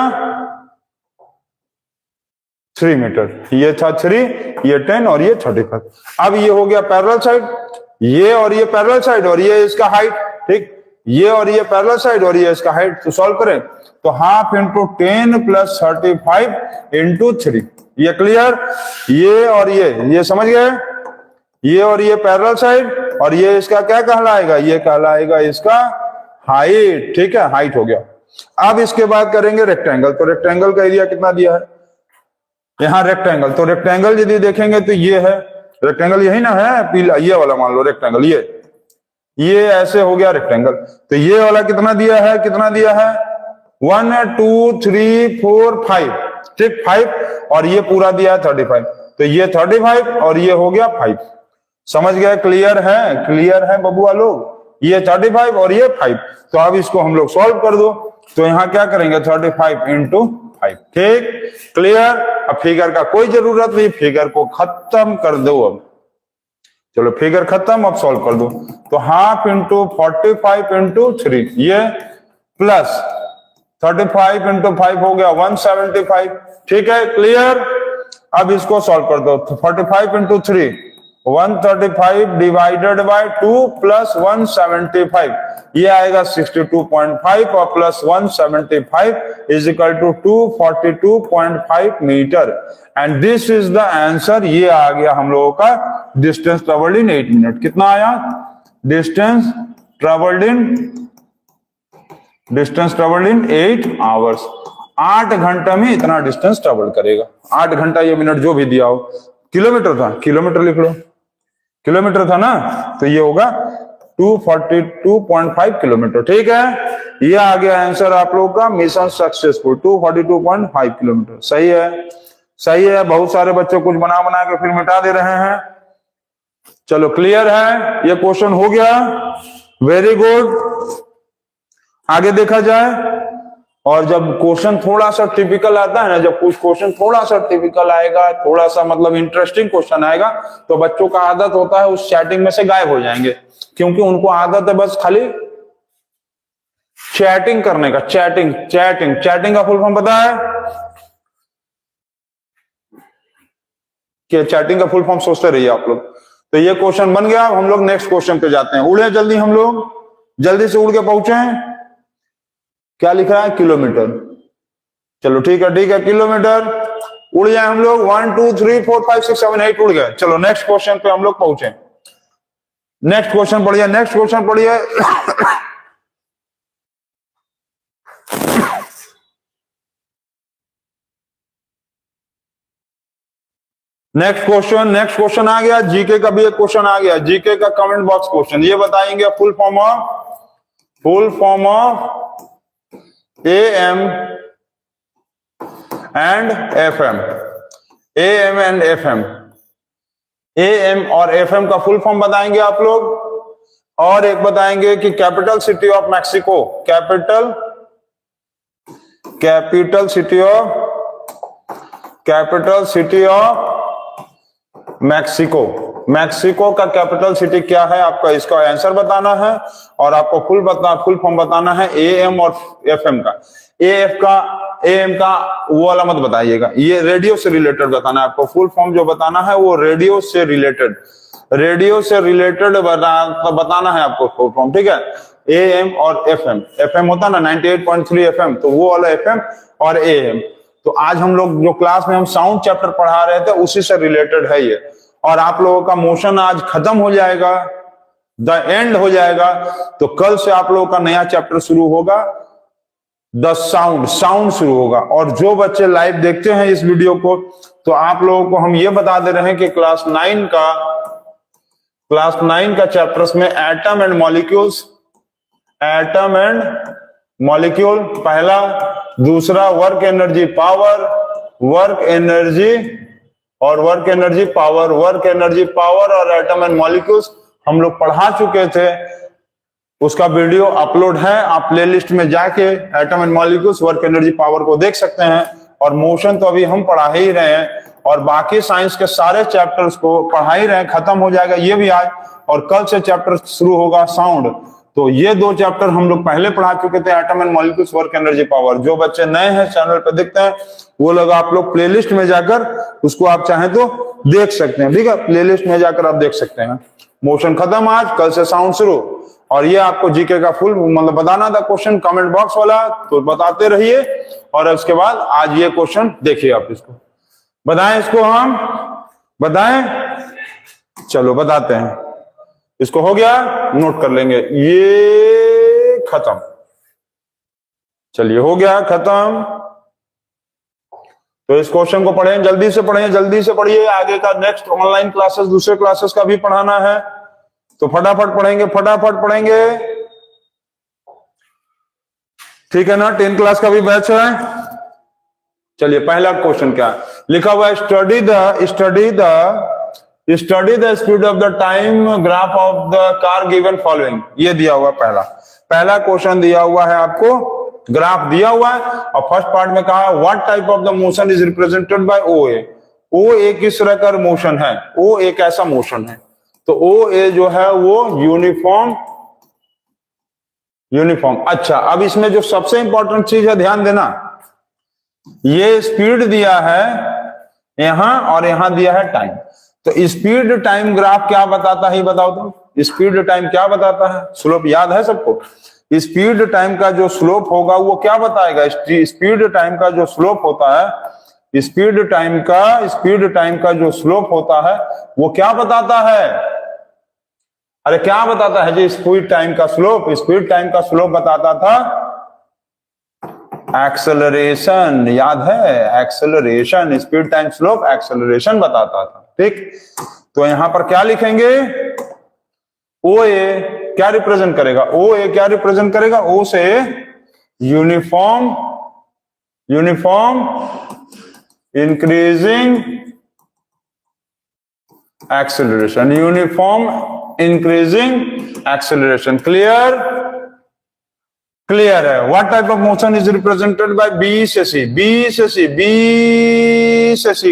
3 मीटर। ये था 3, ये 10, और ये 35। अब ये हो गया पैरेलल साइड, ये और ये पैरेलल साइड, और ये इसका हाइट, ठीक। ये और ये पैरेलल साइड, और ये इसका हाइट। तो सॉल्व करें तो हाफ इंटू 10 प्लस 35 इंटू 3। ये क्लियर? ये और ये समझ गए? ये और ये पैरेलल साइड, और ये इसका क्या कहलाएगा? ये कहलाएगा इसका हाइट, ठीक है? हाइट हो गया। अब इसके बाद करेंगे रेक्टेंगल। तो रेक्टेंगल का एरिया कितना दिया है? यहाँ रेक्टेंगल, तो रेक्टेंगल यदि देखेंगे तो ये है रेक्टेंगल, यही ना है पीला, ये वाला मान लो रेक्टेंगल, ये ऐसे हो गया रेक्टेंगल। तो ये वाला कितना दिया है, कितना दिया है 1 2 3 4 5, ठीक 5, और ये पूरा दिया है 35, तो ये 35 और ये हो गया 5। समझ गए? क्लियर है? क्लियर है बबुआ लोग? ये 35 और ये 5। तो अब इसको हम लोग सॉल्व कर दो, तो यहाँ क्या करेंगे 35 इंटू 5, ठीक क्लियर। अब फिगर का कोई जरूरत नहीं, फिगर को खत्म कर दो। अब चलो फिगर खत्म, अब सॉल्व कर दो। तो हाफ इंटू 45 इंटू 3, ये प्लस 35 इंटू 5 हो गया 175, ठीक है क्लियर। अब इसको सॉल्व कर दो, तो 45 इंटू 3 135 डिवाइडेड बाय 2 प्लस 175, ये आएगा 62.5 और plus 175 is equal to 242.5 metre, and this is the answer. ये आ गया हम लोगों का डिस्टेंस ट्रेवल्ड इन 8 मिनट। कितना आया? डिस्टेंस ट्रेवल्ड इन 8 आवर्स। 8 घंटा में इतना डिस्टेंस ट्रेवल करेगा। 8 घंटा ये मिनट जो भी दिया हो, किलोमीटर था, किलोमीटर लिख लो, किलोमीटर था ना, तो ये होगा 242.5 किलोमीटर, ठीक है। ये आ गया आंसर आप लोगों का, मिशन सक्सेसफुल 242.5 किलोमीटर। सही है, सही है। बहुत सारे बच्चे कुछ बना बना के फिर मिटा दे रहे हैं। चलो क्लियर है, ये क्वेश्चन हो गया, वेरी गुड। आगे देखा जाए, और जब क्वेश्चन थोड़ा सा टिपिकल आता है ना, जब कुछ क्वेश्चन थोड़ा सा टिपिकल आएगा, थोड़ा सा मतलब इंटरेस्टिंग क्वेश्चन आएगा, तो बच्चों का आदत होता है उस चैटिंग में से गायब हो जाएंगे, क्योंकि उनको आदत है बस खाली चैटिंग करने का। चैटिंग चैटिंग चैटिंग का फुल फॉर्म पता है कि चैटिंग का फुल फॉर्म सोचते रहिए आप लोग। तो ये क्वेश्चन बन गया। हम लोग नेक्स्ट क्वेश्चन पे जाते हैं। उड़े जल्दी, हम लोग जल्दी से उड़ के पहुंचे हैं। क्या लिख रहा है? किलोमीटर। चलो ठीक है, ठीक है, किलोमीटर उड़ जाए हम लोग। 1 2 3 4 5 6 7 8 उड़ गए। चलो नेक्स्ट क्वेश्चन पे हम लोग पहुंचे। नेक्स्ट क्वेश्चन पढ़िए, नेक्स्ट क्वेश्चन पढ़िए। नेक्स्ट क्वेश्चन आ गया। जीके का भी एक क्वेश्चन आ गया। जीके का कमेंट बॉक्स क्वेश्चन। ये बताएंगे full form of AM and FM। AM and FM, AM और FM का फुल फॉर्म बताएंगे आप लोग। और एक बताएंगे कि capital city of Mexico, capital city of Mexico. Mexico का कैपिटल सिटी क्या है, आपका इसका आंसर बताना है। और आपको फुल फॉर्म बताना है AM और FM का। AM का वो वाला मत बताइएगा, ये रेडियो से रिलेटेड बताना है आपको। फुल फॉर्म जो बताना है वो रेडियो से रिलेटेड बताना है आपको फुल फॉर्म, ठीक है। AM और FM होता ना 98.3 FM, तो वो वाला FM और AM। तो आज हम लोग जो क्लास में हम साउंड चैप्टर पढ़ा रहे थे उसी से रिलेटेड है ये। और आप लोगों का मोशन आज खत्म हो जाएगा, द एंड हो जाएगा। तो कल से आप लोगों का नया चैप्टर शुरू होगा, द साउंड शुरू होगा। और जो बच्चे लाइव देखते हैं इस वीडियो को, तो आप लोगों को हम ये बता दे रहे हैं कि क्लास 9 का चैप्टर्स में एटम एंड मॉलिक्यूल पहला, दूसरा work energy power, work energy power और एटम एंड मॉलिक्यूल्स हम लोग पढ़ा चुके थे। उसका वीडियो अपलोड है, आप प्लेलिस्ट में जाके atom and molecules, work energy power को देख सकते हैं। और मोशन तो अभी हम पढ़ा ही रहे हैं, और बाकी साइंस के सारे चैप्टर्स को पढ़ा ही रहे हैं, खत्म हो जाएगा ये भी आज। और कल से चैप्टर शुरू होगा साउंड। तो ये 2 चैप्टर हम लोग पहले पढ़ा चुके थे, atom and molecules, work energy power. जो बच्चे नए हैं चैनल पर देखते हैं, वो लोग आप लोग प्लेलिस्ट में जाकर उसको आप चाहें तो देख सकते हैं, ठीक है। प्लेलिस्ट में जाकर आप देख सकते हैं। मोशन खत्म आज, कल से साउंड शुरू। और ये आपको जीके का फुल मतलब बताना था क्वेश्चन, कमेंट बॉक्स वाला, तो बताते रहिए। और उसके बाद आज ये क्वेश्चन देखिए, आप इसको बताएं, इसको हम बताएं। चलो बताते हैं। इसको हो गया, नोट कर लेंगे। ये खत्म, चलिए हो गया खत्म। तो इस क्वेश्चन को पढ़ें, जल्दी से पढ़ें, जल्दी से पढ़िए, आगे का नेक्स्ट ऑनलाइन क्लासेस, दूसरे क्लासेस का भी पढ़ाना है, तो फटाफट पढ़ेंगे, फटाफट पढ़ेंगे, ठीक है ना। 10 क्लास का भी बैच है। चलिए पहला क्वेश्चन क्या है, लिखा हुआ है study the speed of the time graph of the car given following. ये दिया हुआ पहला क्वेश्चन दिया हुआ है आपको, ग्राफ दिया हुआ है, और फर्स्ट पार्ट में कहा what type of the motion is represented by O A. O A किस तरह का मोशन है, ओ एक ऐसा मोशन है, तो ओ ए जो है वो यूनिफॉर्म। अच्छा, अब इसमें जो सबसे इंपॉर्टेंट चीज है, ध्यान देना, ये स्पीड दिया है यहां और यहां दिया है टाइम। तो स्पीड टाइम ग्राफ क्या बताता है, ये बताओ तो। स्पीड टाइम क्या बताता है, स्लोप याद है सबको। स्पीड टाइम का जो स्लोप होगा वो क्या बताएगा, स्पीड टाइम का जो स्लोप होता है, स्पीड टाइम का जो स्लोप होता है वो क्या बताता है, अरे क्या बताता है जी, स्पीड टाइम का स्लोप बताता था एक्सेलरेशन, याद है, acceleration, speed time slope acceleration बताता था, ठीक। तो यहां पर क्या लिखेंगे, ओ ए क्या रिप्रेजेंट करेगा, ओ से यूनिफॉर्म इंक्रीजिंग एक्सेलरेशन, क्लियर है। What type of motion is represented by B से सी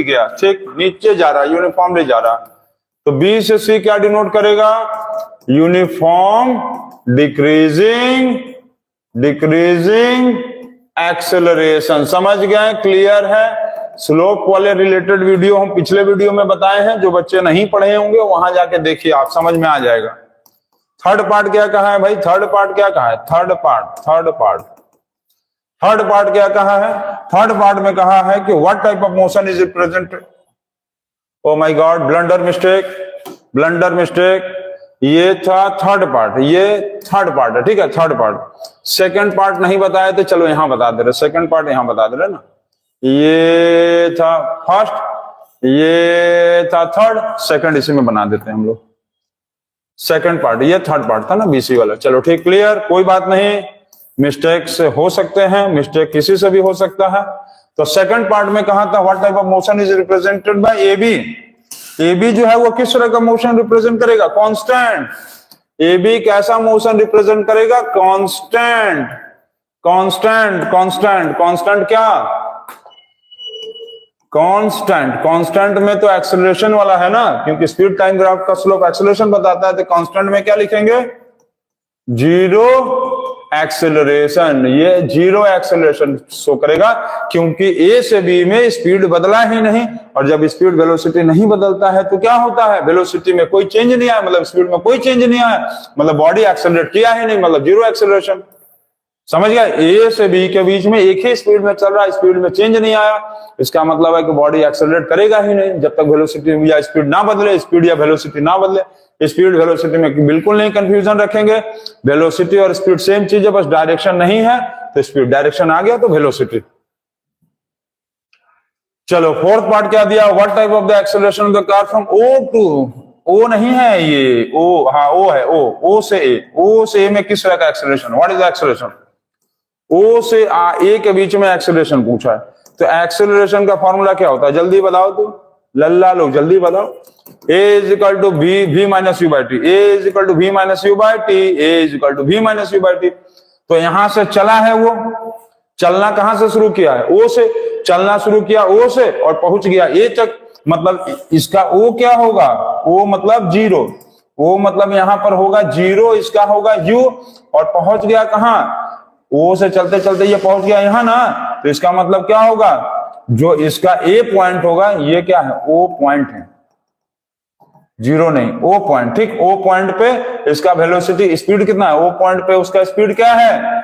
गया, ठीक, नीचे जा रहा, यूनिफॉर्मली जा रहा, तो बी से सी क्या डिनोट करेगा, यूनिफॉर्म डिक्रीजिंग एक्सेलरेशन। समझ गए, क्लियर है। स्लोप वाले रिलेटेड वीडियो हम पिछले वीडियो में बताए हैं, जो बच्चे नहीं पढ़े होंगे वहां जाके देखिए, आप समझ में आ जाएगा। थर्ड पार्ट क्या कहा है भाई, थर्ड पार्ट क्या कहा है, थर्ड पार्ट क्या कहा है, थर्ड पार्ट में कहा है कि what type of motion is represented, oh my God, blunder mistake, ये था थर्ड पार्ट, ये थर्ड पार्ट है, ठीक है, थर्ड पार्ट। सेकंड पार्ट नहीं बताया तो चलो यहां बता दे रहे, सेकंड पार्ट यहां बता दे रहे ना, ये था फर्स्ट, ये था थर्ड, सेकंड इसी में बना देते हैं हम लोग, सेकंड पार्ट, ये थर्ड पार्ट था ना बीसी वाला। चलो ठीक, क्लियर, कोई बात नहीं, मिस्टेक से हो सकते हैं, मिस्टेक किसी से भी हो सकता है। तो सेकंड पार्ट में कहा था what type of motion is represented by AB. AB जो है वो किस तरह का मोशन रिप्रेजेंट करेगा, कांस्टेंट। एबी कैसा मोशन रिप्रेजेंट करेगा, कांस्टेंट क्या, कांस्टेंट में तो एक्सेलरेशन वाला है ना, क्योंकि स्पीड टाइम ग्राफ का स्लोप एक्सेलरेशन बताता है, तो कांस्टेंट में क्या लिखेंगे, जीरो एक्सेलरेशन। ये जीरो एक्सेलरेशन शो करेगा, क्योंकि ए से बी में स्पीड बदला ही नहीं, और जब स्पीड वेलोसिटी नहीं बदलता है तो क्या होता है, वेलोसिटी में कोई चेंज नहीं आया, मतलब स्पीड में कोई चेंज नहीं आया, मतलब बॉडी एक्सेलरेट किया ही नहीं, मतलब जीरो एक्सेलरेशन। समझ गया, ए से बी के बीच में एक ही स्पीड में चल रहा है, स्पीड में चेंज नहीं आया, इसका मतलब है कि बॉडी एक्सेलरेट करेगा ही नहीं जब तक वेलोसिटी या स्पीड ना बदले, स्पीड या वेलोसिटी ना बदले। स्पीड वेलोसिटी में बिल्कुल नहीं कंफ्यूजन रखेंगे, वेलोसिटी और स्पीड सेम चीज है, बस डायरेक्शन नहीं है, तो स्पीड डायरेक्शन आ गया तो वेलोसिटी। चलो फोर्थ पार्ट क्या दिया, what type of the acceleration of the car from O to, O नहीं है ये, ओ, हाँ ओ है, ओ से ए में किस तरह का acceleration, what is the acceleration, O से ए के बीच में एक्सेलरेशन पूछा है, तो एक्सेलरेशन का फॉर्मूला क्या होता है, जल्दी बताओ, तो लल्ला लोग जल्दी बताओ। A is equal to v minus u by t, A is equal to v minus u by t, A is equal to v minus u by t. तो यहां से चला है, वो चलना कहां से शुरू किया है, O से चलना शुरू किया, O से, और पहुंच गया A तक, मतलब इसका O क्या होगा, O मतलब जीरो, O मतलब यहां पर होगा जीरो, इसका होगा U, और पहुंच गया कहां, O से चलते चलते ये पहुंच गया यहां ना, तो इसका मतलब क्या होगा, जो इसका A पॉइंट होगा ये क्या है, O पॉइंट है, जीरो नहीं, O पॉइंट, ठीक। O पॉइंट पे इसका वेलोसिटी, स्पीड कितना है, O पॉइंट पे उसका स्पीड क्या है,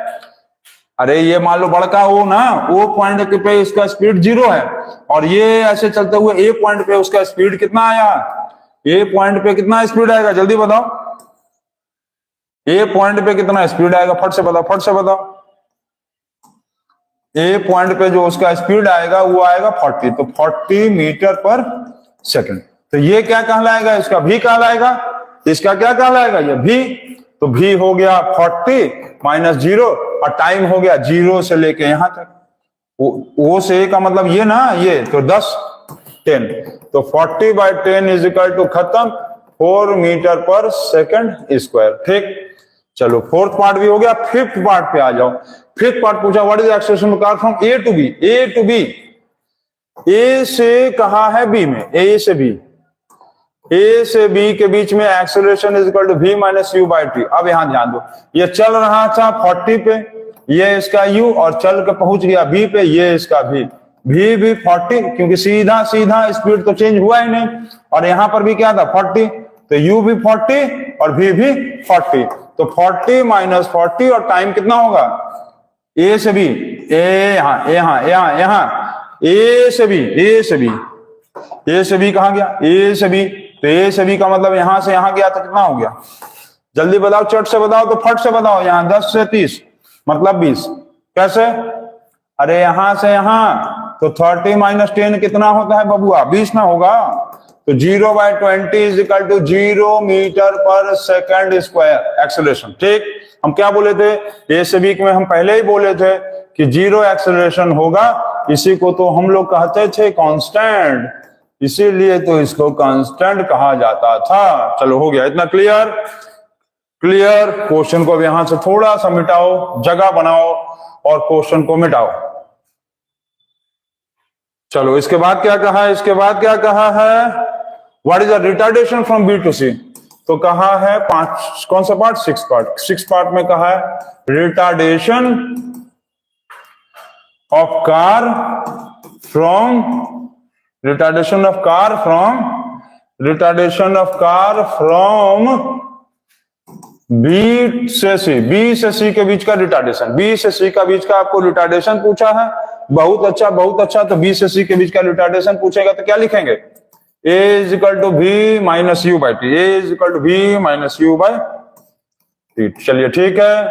अरे ये मान लो बड़का O ना, O पॉइंट पे इसका स्पीड जीरो है, और ये ऐसे चलते हुए A पॉइंट पे उसका स्पीड कितना आया, A पॉइंट पे कितना स्पीड आएगा, जल्दी बताओ, A पॉइंट पे कितना स्पीड आएगा, फट से बताओ, ए पॉइंट पे जो उसका स्पीड आएगा वो आएगा 40, तो 40 मीटर पर सेकंड। तो ये क्या कहलाएगा, इसका भी कहलाएगा, इसका क्या कहलाएगा, ये भी। तो भी हो गया 40 माइनस 0 और टाइम हो गया 0 से लेके यहां तक। ओ से ए का मतलब ये ना, ये तो 10 10, तो 40/10 इज इक्वल टू खत्म 4 मीटर पर सेकंड स्क्वायर। ठीक, चलो फोर्थ पार्ट भी हो गया। फिफ्थ पार्ट पे आ जाओ। फिफ्थ पार्ट पूछा what is acceleration car from A to B. A to B, A से कहा है बी में, ए से बी, ए से बी के बीच में acceleration is equal to v minus u by t. अब यहां ध्यान दो, ये चल रहा था 40 पे, ये इसका u, और चल के पहुंच गया b पे, ये इसका v भी 40, क्योंकि सीधा सीधा स्पीड तो चेंज हुआ ही नहीं। और यहां पर भी क्या था 40, तो u भी 40 और v भी 40, तो 40 माइनस 40 और टाइम कितना होगा, ए से बी, यहां ए से बी, ए से बी, ए से बी कहां गया, ए से बी, तो ए से बी का मतलब यहां से यहां गया तो कितना हो गया, जल्दी बताओ, चट से बताओ, तो फट से बताओ। यहां 10 से 30 मतलब 20, कैसे, अरे यहां से यहां तो 30 माइनस 10 कितना होता है बबुआ, 20 ना होगा। तो 0/20 इज इक्वल टू 0 मीटर पर सेकंड स्क्वायर एक्सेलरेशन। ठीक, हम क्या बोले थे, ए से बी में हम पहले ही बोले थे कि 0 एक्सेलरेशन होगा, इसी को तो हम लोग कहते थे कांस्टेंट, इसीलिए तो इसको कांस्टेंट कहा जाता था। चलो हो गया इतना क्लियर। क्लियर, क्वेश्चन को अब यहां से थोड़ा सा मिटाओ, जगह बनाओ और क्वेश्चन को मिटाओ। चलो इसके बाद क्या कहा है, इसके बाद क्या कहा है, what is the retardation from B to C. तो कहा है 5, कौन सा पार्ट, 6 पार्ट। 6 पार्ट में कहा है retardation of car from, retardation of car from B से सी, बी से सी के बीच का रिटार्डेशन, बी से सी का बीच का आपको रिटार्डेशन पूछा है। बहुत अच्छा, बहुत अच्छा। तो बी से सी के बीच का रिटार्डेशन पूछेगा तो क्या लिखेंगे, a is equal to v minus u by t, a is equal to v minus u by t. चलिए ठीक है।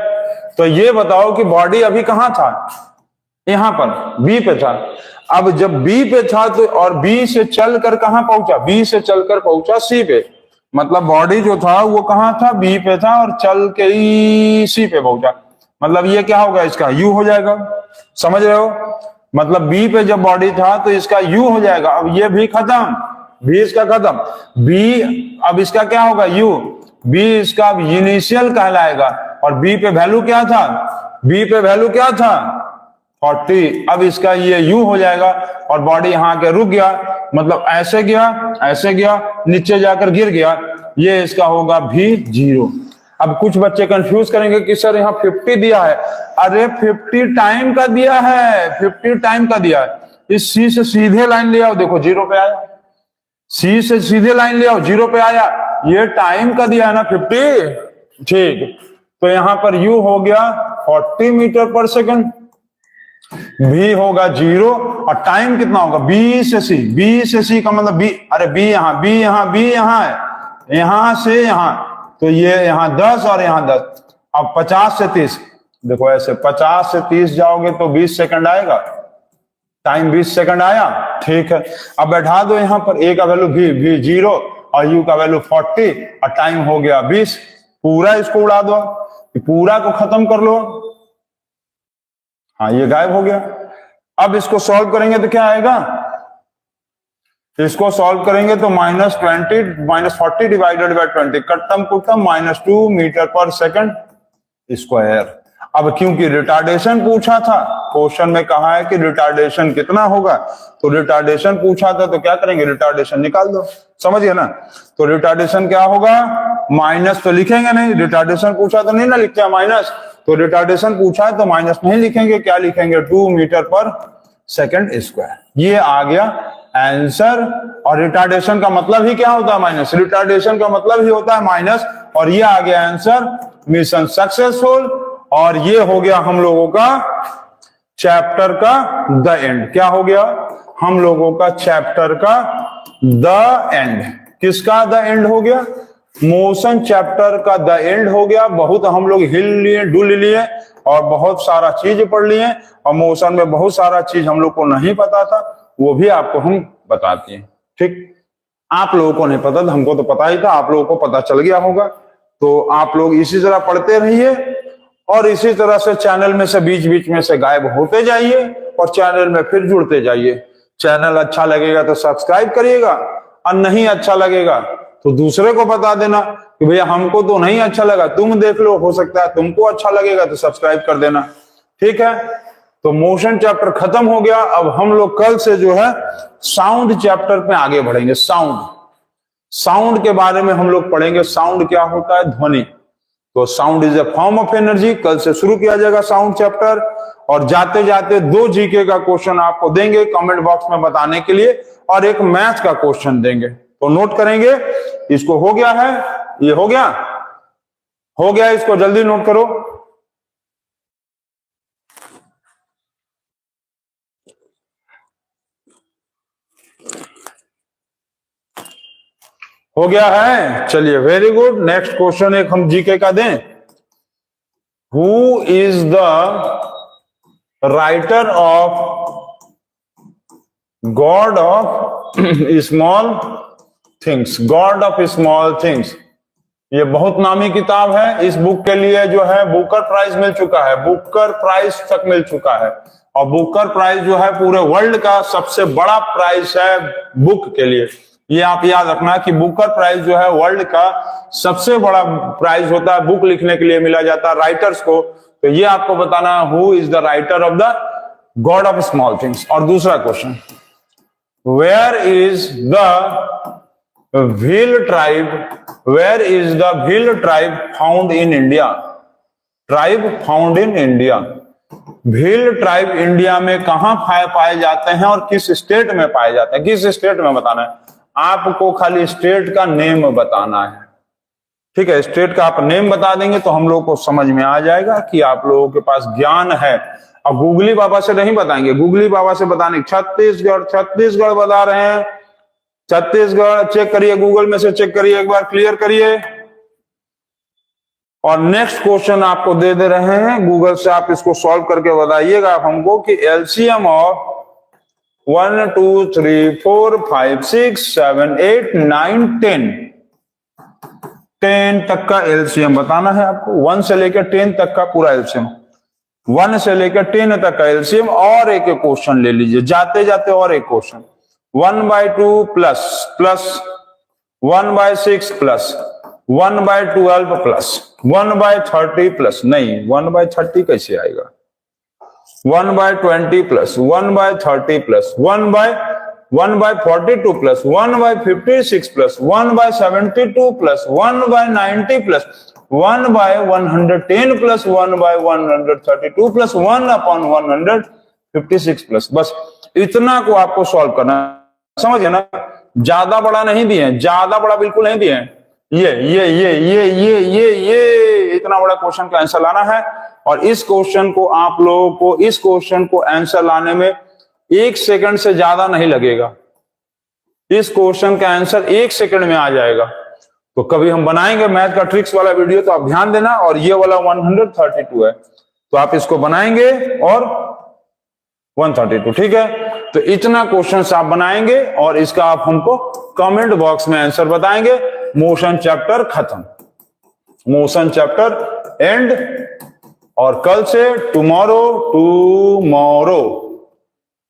तो ये बताओ कि बॉडी अभी कहां था, यहां पर बी पे था। अब जब बी पे था तो, और बी से चलकर कहां पहुंचा, बी से चलकर पहुंचा सी पे, मतलब बॉडी जो था वो कहां था, बी पे था और चल के ही सी पे पहुंचा। मतलब ये क्या होगा, इसका यू हो जाएगा, समझ रहे हो। मतलब बी पे जब बॉडी था तो इसका यू हो जाएगा। अब ये भी खत्म, बी इसका खत्म, बी अब इसका क्या होगा, यू, बी इसका अब इनिशियल कहलाएगा। और बी पे वैल्यू क्या था, बी पे वैल्यू क्या था 40। अब इसका ये यू हो जाएगा और बॉडी यहां के रुक गया, मतलब ऐसे गया, नीचे जाकर गिर गया, ये इसका होगा भी 0। अब कुछ बच्चे कंफ्यूज करेंगे कि सर यहाँ 50 दिया है, अरे 50 टाइम का दिया है, 50 टाइम का दिया है। इस सी से सीधे लाइन ले आओ, देखो 0 पे आया, सी से सीधे लाइन ले आओ 0 पे आया, ये टाइम का दिया है ना 50। ठीक, तो यहां पर यू हो गया 40 मीटर पर सेकंड, भी होगा 0 और टाइम कितना होगा, बी से सी, बी से सी का मतलब बी, अरे बी यहां है, यहां से यहां, तो ये यहां 10 और यहां 10। अब 50 से 30, देखो ऐसे 50 से 30 जाओगे तो 20 सेकंड आएगा, टाइम 20 सेकंड आया। ठीक है, अब बैठा दो यहां पर, ए का वैल्यू भी 0 और यू का वैल्यू 40 और टाइम हो गया 20। पूरा इसको उड़ा दो, पूरा को खत्म कर लो। हाँ, ये गायब हो गया। अब इसको सॉल्व करेंगे तो क्या आएगा, इसको सॉल्व करेंगे तो -40 डिवाइडेड बाय 20, कट्टम कुट्टम -2 मीटर पर सेकंड स्क्वायर। अब क्योंकि रिटार्डेशन पूछा था, क्वेश्चन में कहा है कि रिटार्डेशन कितना होगा, तो रिटार्डेशन पूछा था तो क्या करेंगे, रिटार्डेशन निकाल दो, समझिए ना। तो रिटार्डेशन क्या होगा, माइनस तो लिखेंगे नहीं, रिटार्डेशन पूछा तो नहीं ना लिखते हैं माइनस, तो रिटार्डेशन पूछा है तो माइनस नहीं लिखेंगे, क्या लिखेंगे 2 मीटर पर सेकंड स्क्वायर। ये आ गया आंसर। और रिटार्डेशन का मतलब ही क्या होता है, माइनस, रिटार्डेशन का मतलब ही होता है माइनस। और ये आ गया आंसर, मिशन सक्सेसफुल। और ये हो गया हम लोगों का चैप्टर का द एंड। क्या हो गया, हम लोगों का चैप्टर का द एंड। किसका द एंड हो गया, मोशन चैप्टर का द एंड हो गया। बहुत हम लोग हिल लिए, डुल लिए और बहुत सारा चीज पढ़ लिए, और मोशन में बहुत सारा चीज हम लोग को नहीं पता था, वो भी आपको हम बताते हैं। ठीक, आप लोगों को नहीं पता था, हमको तो पता ही था, आप लोगों को पता चल गया होगा। तो आप लोग इसी तरह पढ़ते रहिए और इसी तरह से चैनल में से बीच बीच में से गायब होते जाइए और चैनल में फिर जुड़ते जाइए। चैनल अच्छा लगेगा तो सब्सक्राइब करिएगा, और नहीं अच्छा लगेगा तो दूसरे को बता देना कि भैया हमको तो नहीं अच्छा लगा, तुम देख लो, हो सकता है तुमको अच्छा लगेगा, तो सब्सक्राइब कर देना। ठीक है, तो मोशन चैप्टर खत्म हो गया। अब हम लोग कल से जो है साउंड चैप्टर पे आगे बढ़ेंगे। साउंड के बारे में हम लोग पढ़ेंगे। साउंड क्या होता है? ध्वनि। तो sound is a form of energy. कल से शुरू किया जाएगा साउंड चैप्टर। और जाते जाते 2 जीके का क्वेश्चन आपको देंगे कमेंट बॉक्स में बताने के लिए, और एक मैथ का क्वेश्चन देंगे, तो नोट करेंगे। इसको हो गया है, ये हो गया, इसको जल्दी नोट करो। हो गया है, चलिए वेरी गुड। नेक्स्ट क्वेश्चन एक हम जीके का दें। Who is the writer of God of Small things? God of Small things, ये बहुत नामी किताब है। इस बुक के लिए जो है बुकर प्राइज मिल चुका है, बुकर प्राइज तक मिल चुका है। और बुकर प्राइज जो है पूरे वर्ल्ड का सबसे बड़ा प्राइज है बुक के लिए। ये आप याद रखना कि बुकर प्राइज जो है वर्ल्ड का सबसे बड़ा प्राइज होता है, बुक लिखने के लिए मिला जाता है राइटर्स को। तो ये आपको बताना है who is the writer of the God of Small Things. और दूसरा question, where is the Bhil tribe found in India? Tribe found in India, Bhil tribe India में कहां पाए जाते हैं और किस स्टेट में पाए जाते हैं? किस स्टेट में बताना है आपको, खाली स्टेट का नेम बताना है। ठीक है, स्टेट का आप नेम बता देंगे तो हम लोग को समझ में आ जाएगा कि आप लोगों के पास ज्ञान है। अब गूगली बाबा से नहीं बताएंगे, गूगली बाबा से बताने छत्तीसगढ़ बता रहे हैं, छत्तीसगढ़ चेक करिए, गूगल में से चेक करिए, एक बार क्लियर करिए। और नेक्स्ट क्वेश्चन आपको दे रहे हैं गूगल से, आप इसको सॉल्व करके बताइएगा आप हमको कि एलसीएम ऑफ 1 2 3 4 5 6 7 8 9 10 तक का एलसीएम बताना है आपको। 1 से लेकर 10 तक का पूरा एलसीएम, 1 से लेकर 10 तक का एलसीएम। और एक क्वेश्चन ले लीजिए, जाते जाते और एक question. 1/2 plus 1/6 plus 1/12 plus 1/30 plus, नहीं 1/30 कैसे आएगा? 1/20 plus 1/30 plus 1/42 plus 1/56 plus 1/72 plus 1/90 plus 1/110 plus 1/132 plus 1/156 plus. बस इतना को आपको सॉल्व करना, समझिए ना। ज्यादा बड़ा नहीं दिए, ज्यादा बड़ा बिल्कुल नहीं दिए। ये इतना बड़ा क्वेश्चन का आंसर लाना है। और इस क्वेश्चन को आप लोगों को, इस क्वेश्चन को आंसर लाने में 1 सेकंड से ज्यादा नहीं लगेगा। इस क्वेश्चन का आंसर 1 सेकंड में आ जाएगा। तो कभी हम बनाएंगे मैथ का ट्रिक्स वाला वीडियो, तो आप ध्यान देना। और ये वाला 132 है, तो आप इसको बनाएंगे और 132, ठीक है। तो इतना क्वेश्चन आप बनाएंगे और इसका आप हमको कमेंट बॉक्स में आंसर बताएंगे। मोशन चैप्टर खत्म, मोशन चैप्टर एंड। और कल से टुमारो,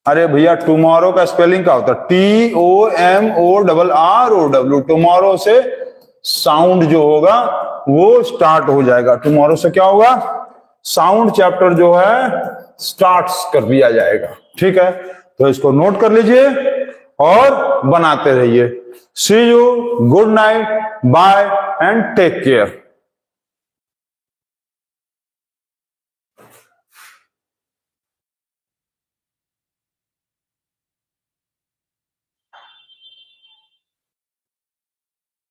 अरे भैया टुमारो का स्पेलिंग क्या होता है? TOMORROW। टुमारो से साउंड जो होगा वो स्टार्ट हो जाएगा। टुमारो से क्या होगा? साउंड चैप्टर जो है स्टार्ट कर दिया जाएगा, ठीक है। तो इसको नोट कर लीजिए और बनाते रहिए। See you, good night, bye and take care.